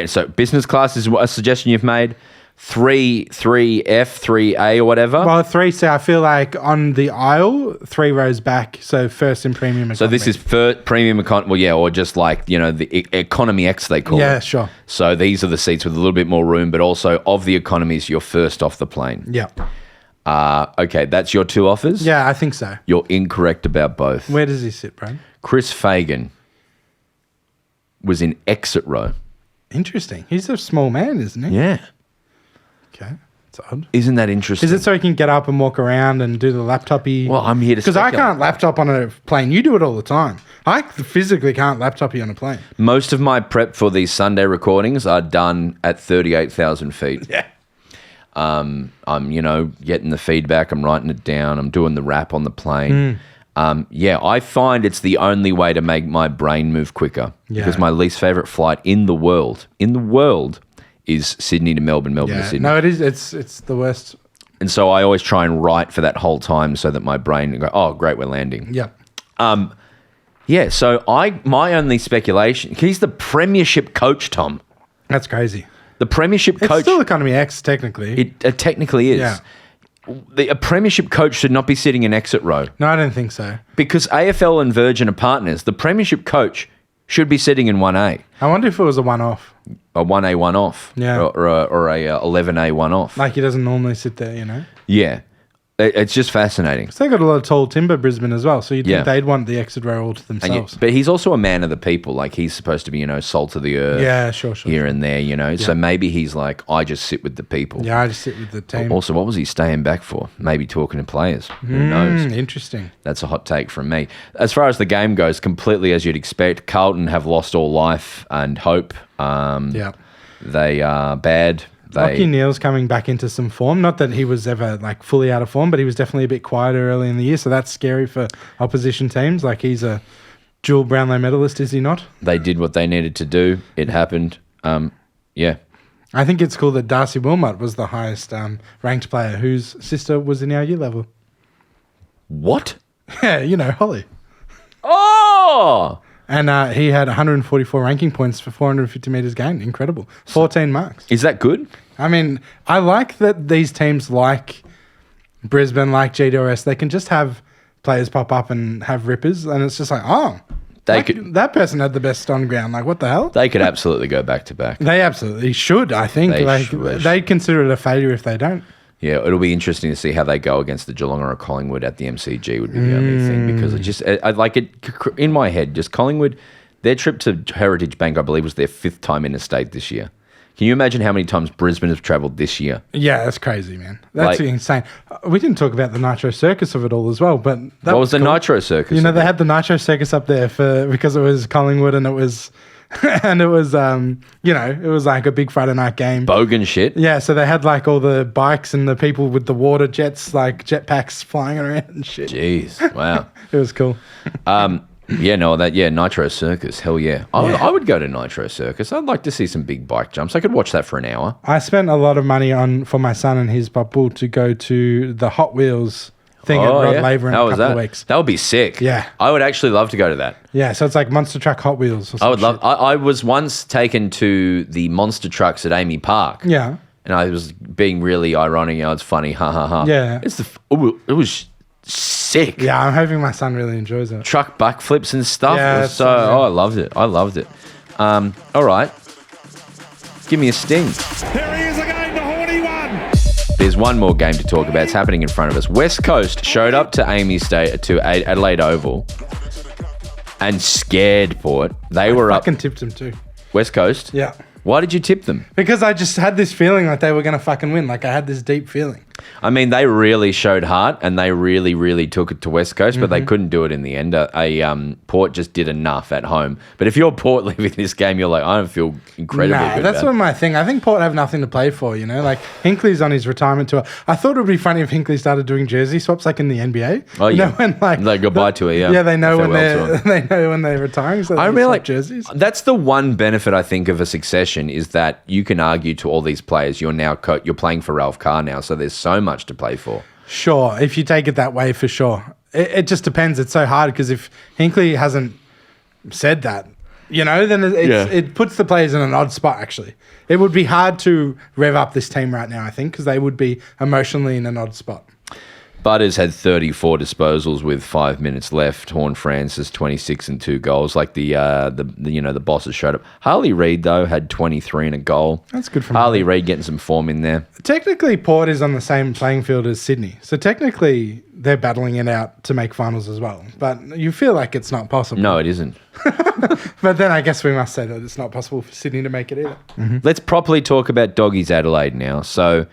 So business class is a suggestion you've made. 3F, 3A or whatever. Well, 3C, I feel like on the aisle, 3 rows back, so first in premium economy. So this is premium economy, well, yeah, or just like, the economy X they call it. Yeah, sure. So these are the seats with a little bit more room, but also of the economies, you're first off the plane. Yeah. Okay, that's your 2 offers? Yeah, I think so. You're incorrect about both. Where does he sit, Brian? Chris Fagan was in exit row. Interesting. He's a small man, isn't he? Yeah. Okay. It's odd. Isn't that interesting? Is it so he can get up and walk around and do the laptopy? Well, I'm here to because I speculate. can't laptop on a plane. You do it all the time. I physically can't laptopy on a plane. Most of my prep for these Sunday recordings are done at 38,000 feet. Yeah. I'm, getting the feedback. I'm writing it down. I'm doing the rap on the plane. I find it's the only way to make my brain move quicker. Yeah. Because my least favorite flight in the world is Sydney to Melbourne, Melbourne to Sydney. No, it is. It's the worst. And so I always try and write for that whole time so that my brain go, oh, great, we're landing. Yeah. So my only speculation, he's the premiership coach, Tom. That's crazy. The premiership coach. It's still economy X, technically. It technically is. Yeah. A premiership coach should not be sitting in exit row. No, I don't think so. Because AFL and Virgin are partners. The premiership coach should be sitting in 1A. I wonder if it was a one-off. A 1A one-off. Yeah. Or a 11A one-off. Like he doesn't normally sit there, Yeah. It's just fascinating. So they got a lot of tall timber, Brisbane, as well. So you'd think they'd want the exit row all to themselves. But he's also a man of the people. Like he's supposed to be, salt of the earth. Yeah, sure. Here and there, So maybe he's like, I just sit with the people. Yeah, I just sit with the team. Also, what was he staying back for? Maybe talking to players. Who knows? Interesting. That's a hot take from me. As far as the game goes, completely as you'd expect, Carlton have lost all life and hope. They are bad. Lachie Neale's coming back into some form. Not that he was ever fully out of form, but he was definitely a bit quieter early in the year. So that's scary for opposition teams. He's a dual Brownlow medalist, is he not? They did what they needed to do. It happened. Yeah. I think it's cool that Darcy Wilmot was the highest ranked player whose sister was in our year level. What? Yeah, Holly. Oh! And he had 144 ranking points for 450 metres gained. Incredible. 14 marks. Is that good? I mean, I like that these teams like Brisbane, like GWS, they can just have players pop up and have rippers. And it's just That person had the best on ground. Like, what the hell? They could absolutely go back to back. They absolutely should, I think. They'd consider it a failure if they don't. Yeah, it'll be interesting to see how they go against the Geelong or a Collingwood at the MCG would be the only thing, because it just, I like it in my head, just Collingwood, their trip to Heritage Bank, I believe, was their 5th time in the state this year. Can you imagine how many times Brisbane has travelled this year? Yeah, that's crazy, man. That's insane. We didn't talk about the Nitro Circus of it all as well, but what was the cool. Nitro Circus? You know, they had the Nitro Circus up there because it was Collingwood and it was... and it was, it was like a big Friday night game. Bogan shit. Yeah, so they had like all the bikes and the people with the water jets, like jetpacks flying around and shit. Jeez, wow. It was cool. Nitro Circus, hell yeah. I would go to Nitro Circus. I'd like to see some big bike jumps. I could watch that for an hour. I spent a lot of money for my son and his bubble to go to the Hot Wheels thing at Rod Laver in a couple of weeks. That would be sick. Yeah. I would actually love to go to that. Yeah, so it's like Monster Truck Hot Wheels or something. I was once taken to the monster trucks at AAMI Park. Yeah. And I was being really ironic. It's funny. Ha, ha, ha. Yeah. It was sick. Yeah, I'm hoping my son really enjoys it. Truck backflips and stuff. Yeah, I loved it. All right. Give me a sting. There he is again, the horny one. There's one more game to talk about. It's happening in front of us. West Coast showed up to Adelaide Oval and scared Port. They were up. I fucking tipped them too. West Coast? Yeah. Why did you tip them? Because I just had this feeling like they were going to fucking win. Like I had this deep feeling. I mean, they really showed heart and they really, really took it to West Coast, but they couldn't do it in the end. Port just did enough at home. But if you're Port leaving this game, you're like, I don't feel incredibly good. That's not my thing. I think Port have nothing to play for, you know? Like Hinkley's on his retirement tour. I thought it would be funny if Hinkley started doing jersey swaps like in the NBA. Oh, you yeah. know, when like goodbye to it, yeah. Yeah, they know when they're retiring, so I they mean, swap jerseys. That's the one benefit I think of a succession is that you can argue to all these players, you're now you're playing for Ralph Carr now, so there's so much to play for. Sure, if you take it that way, for sure. It just depends. It's so hard because if Hinkley hasn't said that, you know, then it puts the players in an odd spot, actually. It would be hard to rev up this team right now, I think, because they would be emotionally in an odd spot. Butters had 34 disposals with 5 minutes left. Horn Francis 26 and 2 goals. Like the bosses showed up. Harley Reid though had 23 and a goal. That's good for Harley Reid getting some form in there. Technically, Port is on the same playing field as Sydney, so technically they're battling it out to make finals as well. But you feel like it's not possible. No, it isn't. But then I guess we must say that it's not possible for Sydney to make it either. Mm-hmm. Let's properly talk about Doggies Adelaide now. So.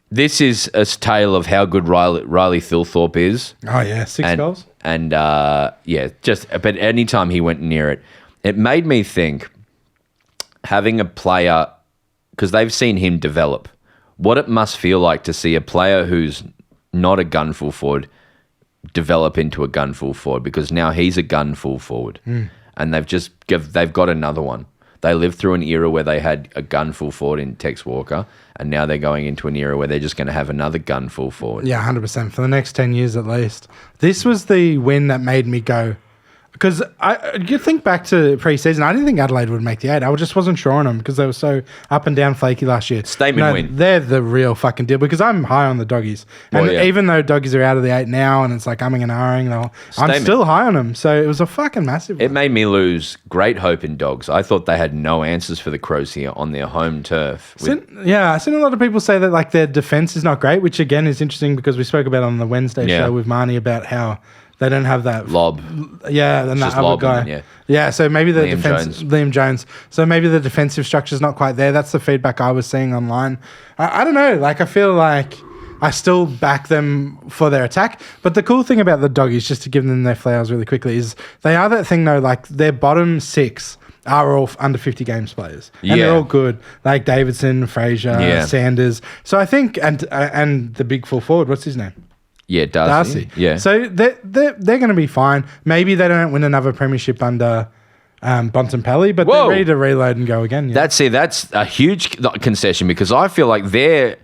This is a tale of how good Riley Thilthorpe is. Oh, yeah. 6 goals. And, but anytime he went near it, it made me think having a player, because they've seen him develop, what it must feel like to see a player who's not a gunful forward develop into a gunful forward, because now he's a gunful forward. And they've got another one. They lived through an era where they had a gunful forward in Tex Walker, and now they're going into an era where they're just going to have another gunful forward. Yeah, 100%. For the next 10 years at least. This was the win that made me go... Because you think back to pre-season, I didn't think Adelaide would make the 8. I just wasn't sure on them because they were so up and down flaky last year. Statement win. They're the real fucking deal because I'm high on the Doggies. And even though Doggies are out of the 8 now and it's like umming and ahhing, I'm still high on them. So it was a fucking massive It made me lose great hope in Dogs. I thought they had no answers for the Crows here on their home turf. I've seen a lot of people say that like their defence is not great, which again is interesting because we spoke about on the Wednesday show with Marnie about how they don't have that lob. Yeah, and that other guy. Yeah, so maybe the Liam Jones. So maybe the defensive structure's not quite there. That's the feedback I was seeing online. I don't know. Like I feel like I still back them for their attack. But the cool thing about the Doggies, just to give them their flowers really quickly, is they are that thing though. Like their bottom 6 are all under 50 games players, and they're all good. Like Davidson, Fraser, Sanders. So I think and the big full forward. What's his name? Yeah, Darcy. Yeah. So they're going to be fine. Maybe they don't win another premiership under Bontempelli, but they're ready to reload and go again. Yeah. That's a huge concession because I feel like they're,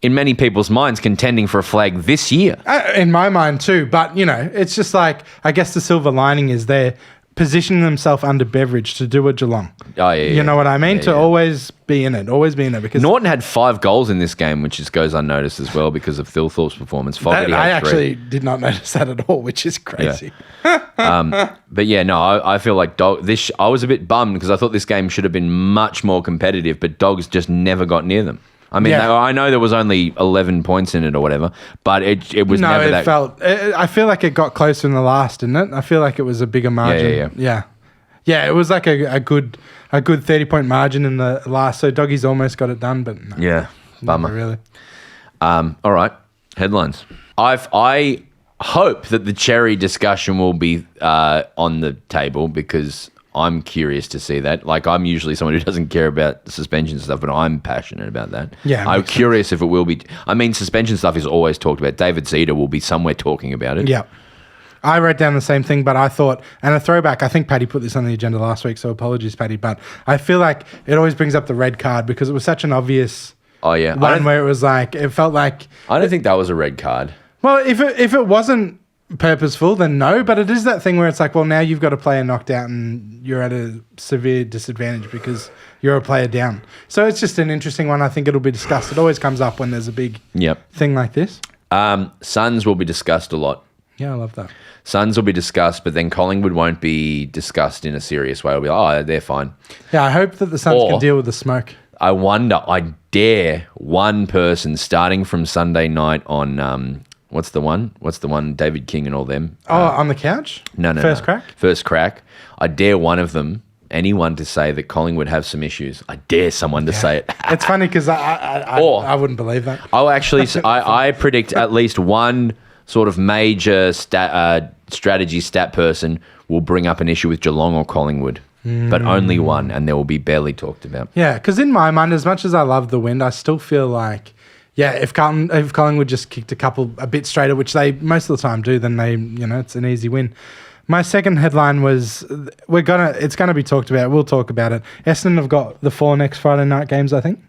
in many people's minds, contending for a flag this year. In my mind too, but, you know, it's just like, I guess the silver lining is they're positioning themselves under Beveridge to do a Geelong. Oh, yeah. You know what I mean? Yeah, to yeah. always be in it. Because Norton had 5 goals in this game, which just goes unnoticed as well because of Thilthorpe's performance. Fogarty I had 3. actually did not notice that at all, which is crazy. But yeah, no, I feel like I was a bit bummed because I thought this game should have been much more competitive, but Dogs just never got near them. I mean, I know there was only 11 points in it or whatever, but it was never that. I feel like it got closer in the last, didn't it? I feel like it was a bigger margin. Yeah, it was like a good 30-point margin in the last. So Doggies almost got it done, but no, Yeah, bummer. not really. All right, headlines. I hope that the Cherry discussion will be on the table because I'm curious to see that. Like, I'm usually someone who doesn't care about suspension stuff, but I'm passionate about that. Yeah, I'm makes curious if it will be. I mean, suspension stuff is always talked about. David Zeta will be somewhere talking about it. Yeah. I wrote down the same thing, but I thought, and a throwback, I think Paddy put this on the agenda last week, so apologies, Paddy, but I feel like it always brings up the red card because it was such an obvious one where it was like, it felt like... I don't think that was a red card. Well, if it wasn't purposeful, then no, but it is that thing where it's like, well, now you've got a player knocked out and you're at a severe disadvantage because you're a player down. So it's just an interesting one. I think it'll be discussed. It always comes up when there's a big thing like this. Suns will be discussed a lot. Yeah, I love that. Suns will be discussed, but then Collingwood won't be discussed in a serious way. It'll be like, oh, they're fine. Yeah, I hope that the Suns can deal with the smoke. I dare one person starting from Sunday night on, what's the one? David King and all them. On the couch? No. Crack? First crack. I dare one of them, anyone, to say that Collingwood have some issues. I dare someone to say it. It's funny because I wouldn't believe that. I'll actually, I predict at least one sort of major strategy stat person will bring up an issue with Geelong or Collingwood, but only one, and there will be barely talked about. Yeah, because in my mind, as much as I love the Wind, I still feel like, if Collingwood just kicked a bit straighter, which they most of the time do, then it's an easy win. My second headline was it's gonna be talked about. We'll talk about it. Essendon have got the 4 next Friday night games, I think.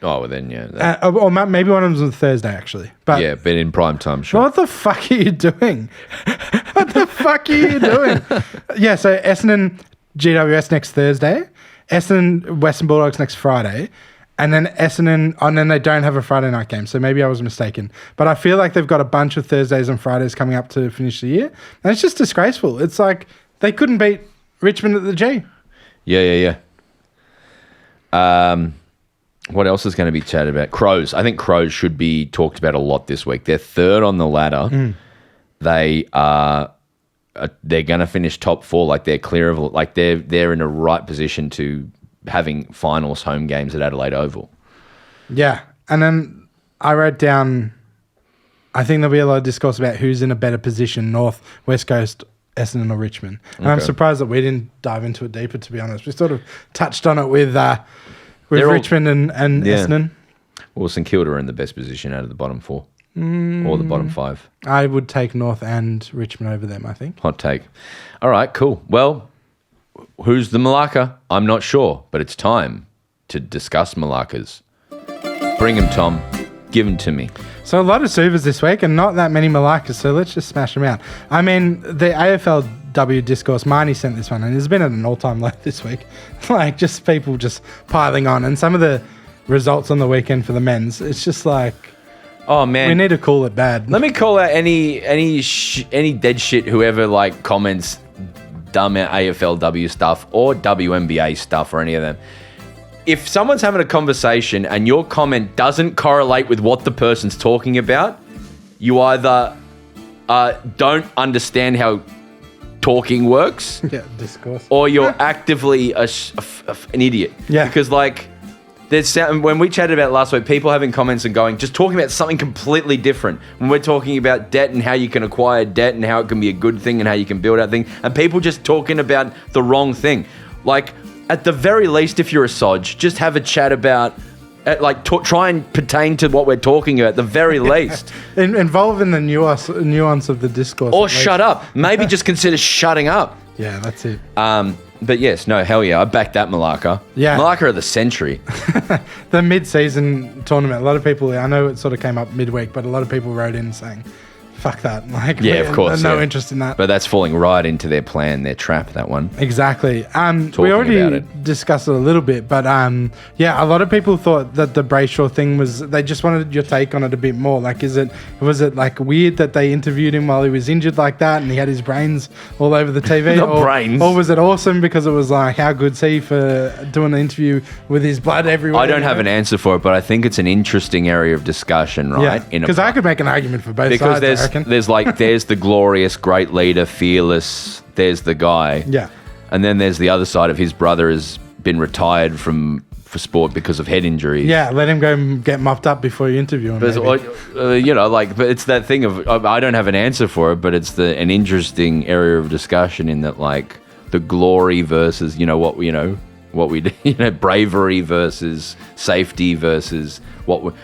Oh, well then, yeah. Or maybe one of them was Thursday, actually. But yeah, but in prime time, sure. What the fuck are you doing? Yeah, so Essendon, GWS next Thursday. Essendon, Western Bulldogs next Friday. And then Essendon, and then they don't have a Friday night game. So maybe I was mistaken. But I feel like they've got a bunch of Thursdays and Fridays coming up to finish the year. And it's just disgraceful. It's like they couldn't beat Richmond at the G. Yeah. What else is going to be chatted about? Crows. I think Crows should be talked about a lot this week. They're third on the ladder. They're going to finish top 4. Like they're clear of, like they're in a right position to having finals home games at Adelaide Oval. Yeah. And then I wrote down, I think there'll be a lot of discourse about who's in a better position, North, West Coast, Essendon or Richmond. And I'm surprised that we didn't dive into it deeper, to be honest. We sort of touched on it with Richmond and Essendon. Well, St Kilda are in the best position out of the bottom 4 or the bottom 5. I would take North and Richmond over them, I think. Hot take. All right, cool. Well, who's the Malacca? I'm not sure, but it's time to discuss Malaccas. Bring him, Tom. Give him to me. So a lot of Supers this week and not that many Malaccas, so let's just smash them out. I mean, the AFLW discourse, Marnie sent this one, and it's been at an all-time low this week. Like, just people just piling on. And some of the results on the weekend for the men's, it's just like... Oh, man. We need to call it bad. Let me call out any dead shit whoever, like, comments dumb AFLW stuff or WNBA stuff or any of them. If someone's having a conversation and your comment doesn't correlate with what the person's talking about, you either don't understand how talking works, discourse, or you're actively an idiot. Yeah, because like when we chatted about last week, people having comments and going, just talking about something completely different. When we're talking about debt and how you can acquire debt and how it can be a good thing and how you can build out things, and people just talking about the wrong thing. Like, at the very least, if you're a sodge, just have a chat about, try and pertain to what we're talking about, at the very least. Involve in the nuance of the discourse. Or shut up. Maybe just consider shutting up. Yeah, that's it. But yes, no, hell yeah, I backed that Malacca. Yeah. Malacca of the century. The mid-season tournament, a lot of people, I know it sort of came up midweek, but a lot of people wrote in saying, fuck that. Like, Yeah, of course. no yeah. interest in that. But that's falling right into their plan, their trap, that one. Exactly. We about already it. discussed it a little bit, but yeah, a lot of people thought that the Brayshaw thing was, they just wanted your take on it a bit more. Like, was it like weird that they interviewed him while he was injured like that and he had his brains all over the TV? Not brains. Or was it awesome because it was like, how good's he for doing an interview with his blood everywhere? I don't have an answer for it, but I think it's an interesting area of discussion, right? Yeah, because I could make an argument for both because sides, I reckon. there's the glorious, great leader, fearless, there's the guy. Yeah. And then there's the other side of his brother has been retired for sport because of head injuries. Yeah, let him go and get mopped up before you interview him. But but it's that thing of, I don't have an answer for it, but it's an interesting area of discussion in that, like, the glory versus, what we do, bravery versus safety versus what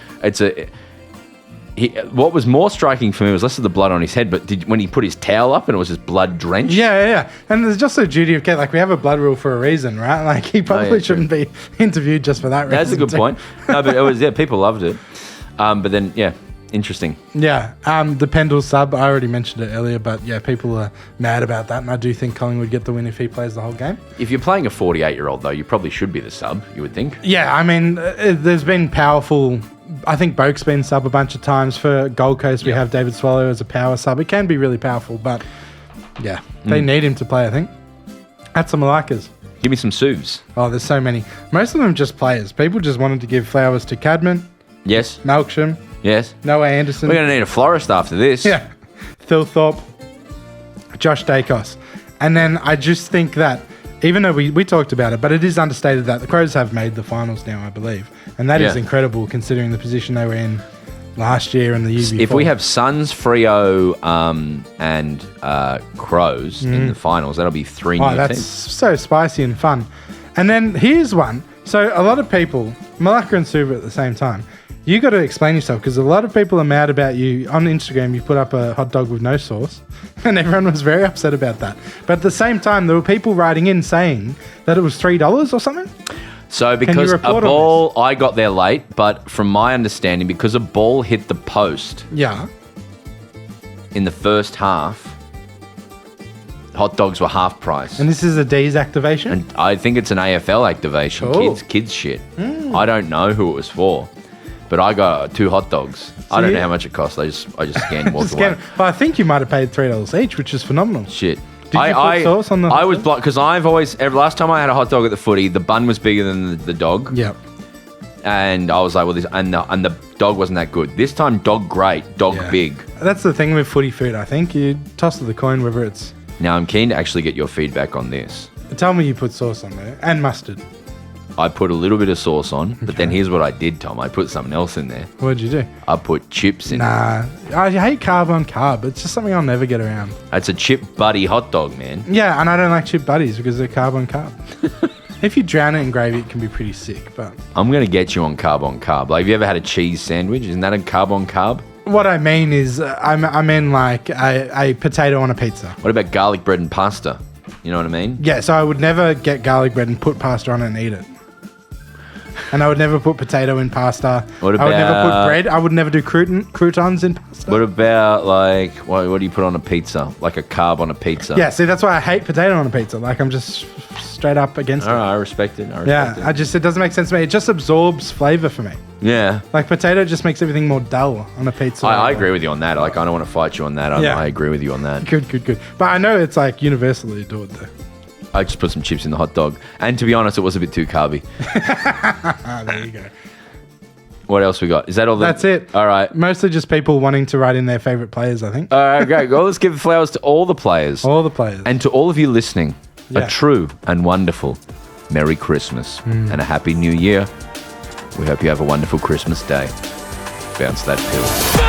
was more striking for me was less of the blood on his head, but when he put his towel up and it was just blood drenched. Yeah. And there's just a duty of care. Like, we have a blood rule for a reason, right? Like, he probably shouldn't be interviewed just for that reason. That's a good point. No, but it was, people loved it. But then, interesting. Yeah. The Pendle sub, I already mentioned it earlier, but yeah, people are mad about that. And I do think Collingwood get the win if he plays the whole game. If you're playing a 48-year-old, though, you probably should be the sub, you would think. Yeah, I mean, there's been powerful. I think Boak's been sub a bunch of times. For Gold Coast, we have David Swallow as a power sub. It can be really powerful, but yeah, they need him to play, I think. That's some Malakas. Give me some Suvs. Oh, there's so many. Most of them just players. People just wanted to give flowers to Cadman, Yes. Malcolm, Yes. Noah Anderson. We're going to need a florist after this. Yeah. Thilthorpe, Josh Dacos. And then I just think that, even though we talked about it, but it is understated that the Crows have made the finals now, I believe. And that is incredible considering the position they were in last year and the year before. If we have Suns, Freo, and Crows in the finals, that'll be three new that's teams. so spicy and fun. And then here's one. So a lot of people, Malacca and Suva at the same time, you got to explain yourself because a lot of people are mad about you. On Instagram, you put up a hot dog with no sauce and everyone was very upset about that. But at the same time, there were people writing in saying that it was $3 or something. So because a ball, I got there late, but from my understanding, because a ball hit the post in the first half, hot dogs were half price. And this is a D's activation? And I think it's an AFL activation. Cool. Kids shit. I don't know who it was for, but I got 2 hot dogs. I don't know how much it cost. I just scanned and walked away. Well, I think you might have paid $3 each, which is phenomenal. Shit. Did you put sauce on the hot I was dog? blocked because I've always, last time I had a hot dog at the footy, the bun was bigger than the dog. Yep. And I was like, well, and the dog wasn't that good. This time, dog great, dog big. That's the thing with footy food, I think. You toss the coin whether it's... Now, I'm keen to actually get your feedback on this. Tell me you put sauce on there. And mustard. I put a little bit of sauce on, but then here's what I did, Tom. I put something else in there. What'd you do? I put chips in. Nah. I hate carb on carb. It's just something I'll never get around. It's a chip buddy hot dog, man. Yeah, and I don't like chip buddies because they're carb on carb. If you drown it in gravy, it can be pretty sick, but... I'm going to get you on carb on carb. Like, have you ever had a cheese sandwich? Isn't that a carb on carb? What I mean is, I mean like a potato on a pizza. What about garlic bread and pasta? You know what I mean? Yeah, so I would never get garlic bread and put pasta on it and eat it. And I would never put potato in pasta. I would never put bread. I would never do croutons in pasta. What about, like, what do you put on a pizza? Like a carb on a pizza? Yeah, see, that's why I hate potato on a pizza. Like, I'm just straight up against it. All right, I respect it. It doesn't make sense to me. It just absorbs flavor for me. Yeah. Like, potato just makes everything more dull on a pizza. I agree with you on that. Like, I don't want to fight you on that. I agree with you on that. Good. But I know it's, like, universally adored, though. I just put some chips in the hot dog. And to be honest, it was a bit too carby. There you go. What else we got? Is that all? That's it. All right. Mostly just people wanting to write in their favourite players, I think. All right, great. Well, let's give flowers to all the players. All the players. And to all of you listening, Yeah. a true and wonderful Merry Christmas and a Happy New Year. We hope you have a wonderful Christmas day. Bounce that pill.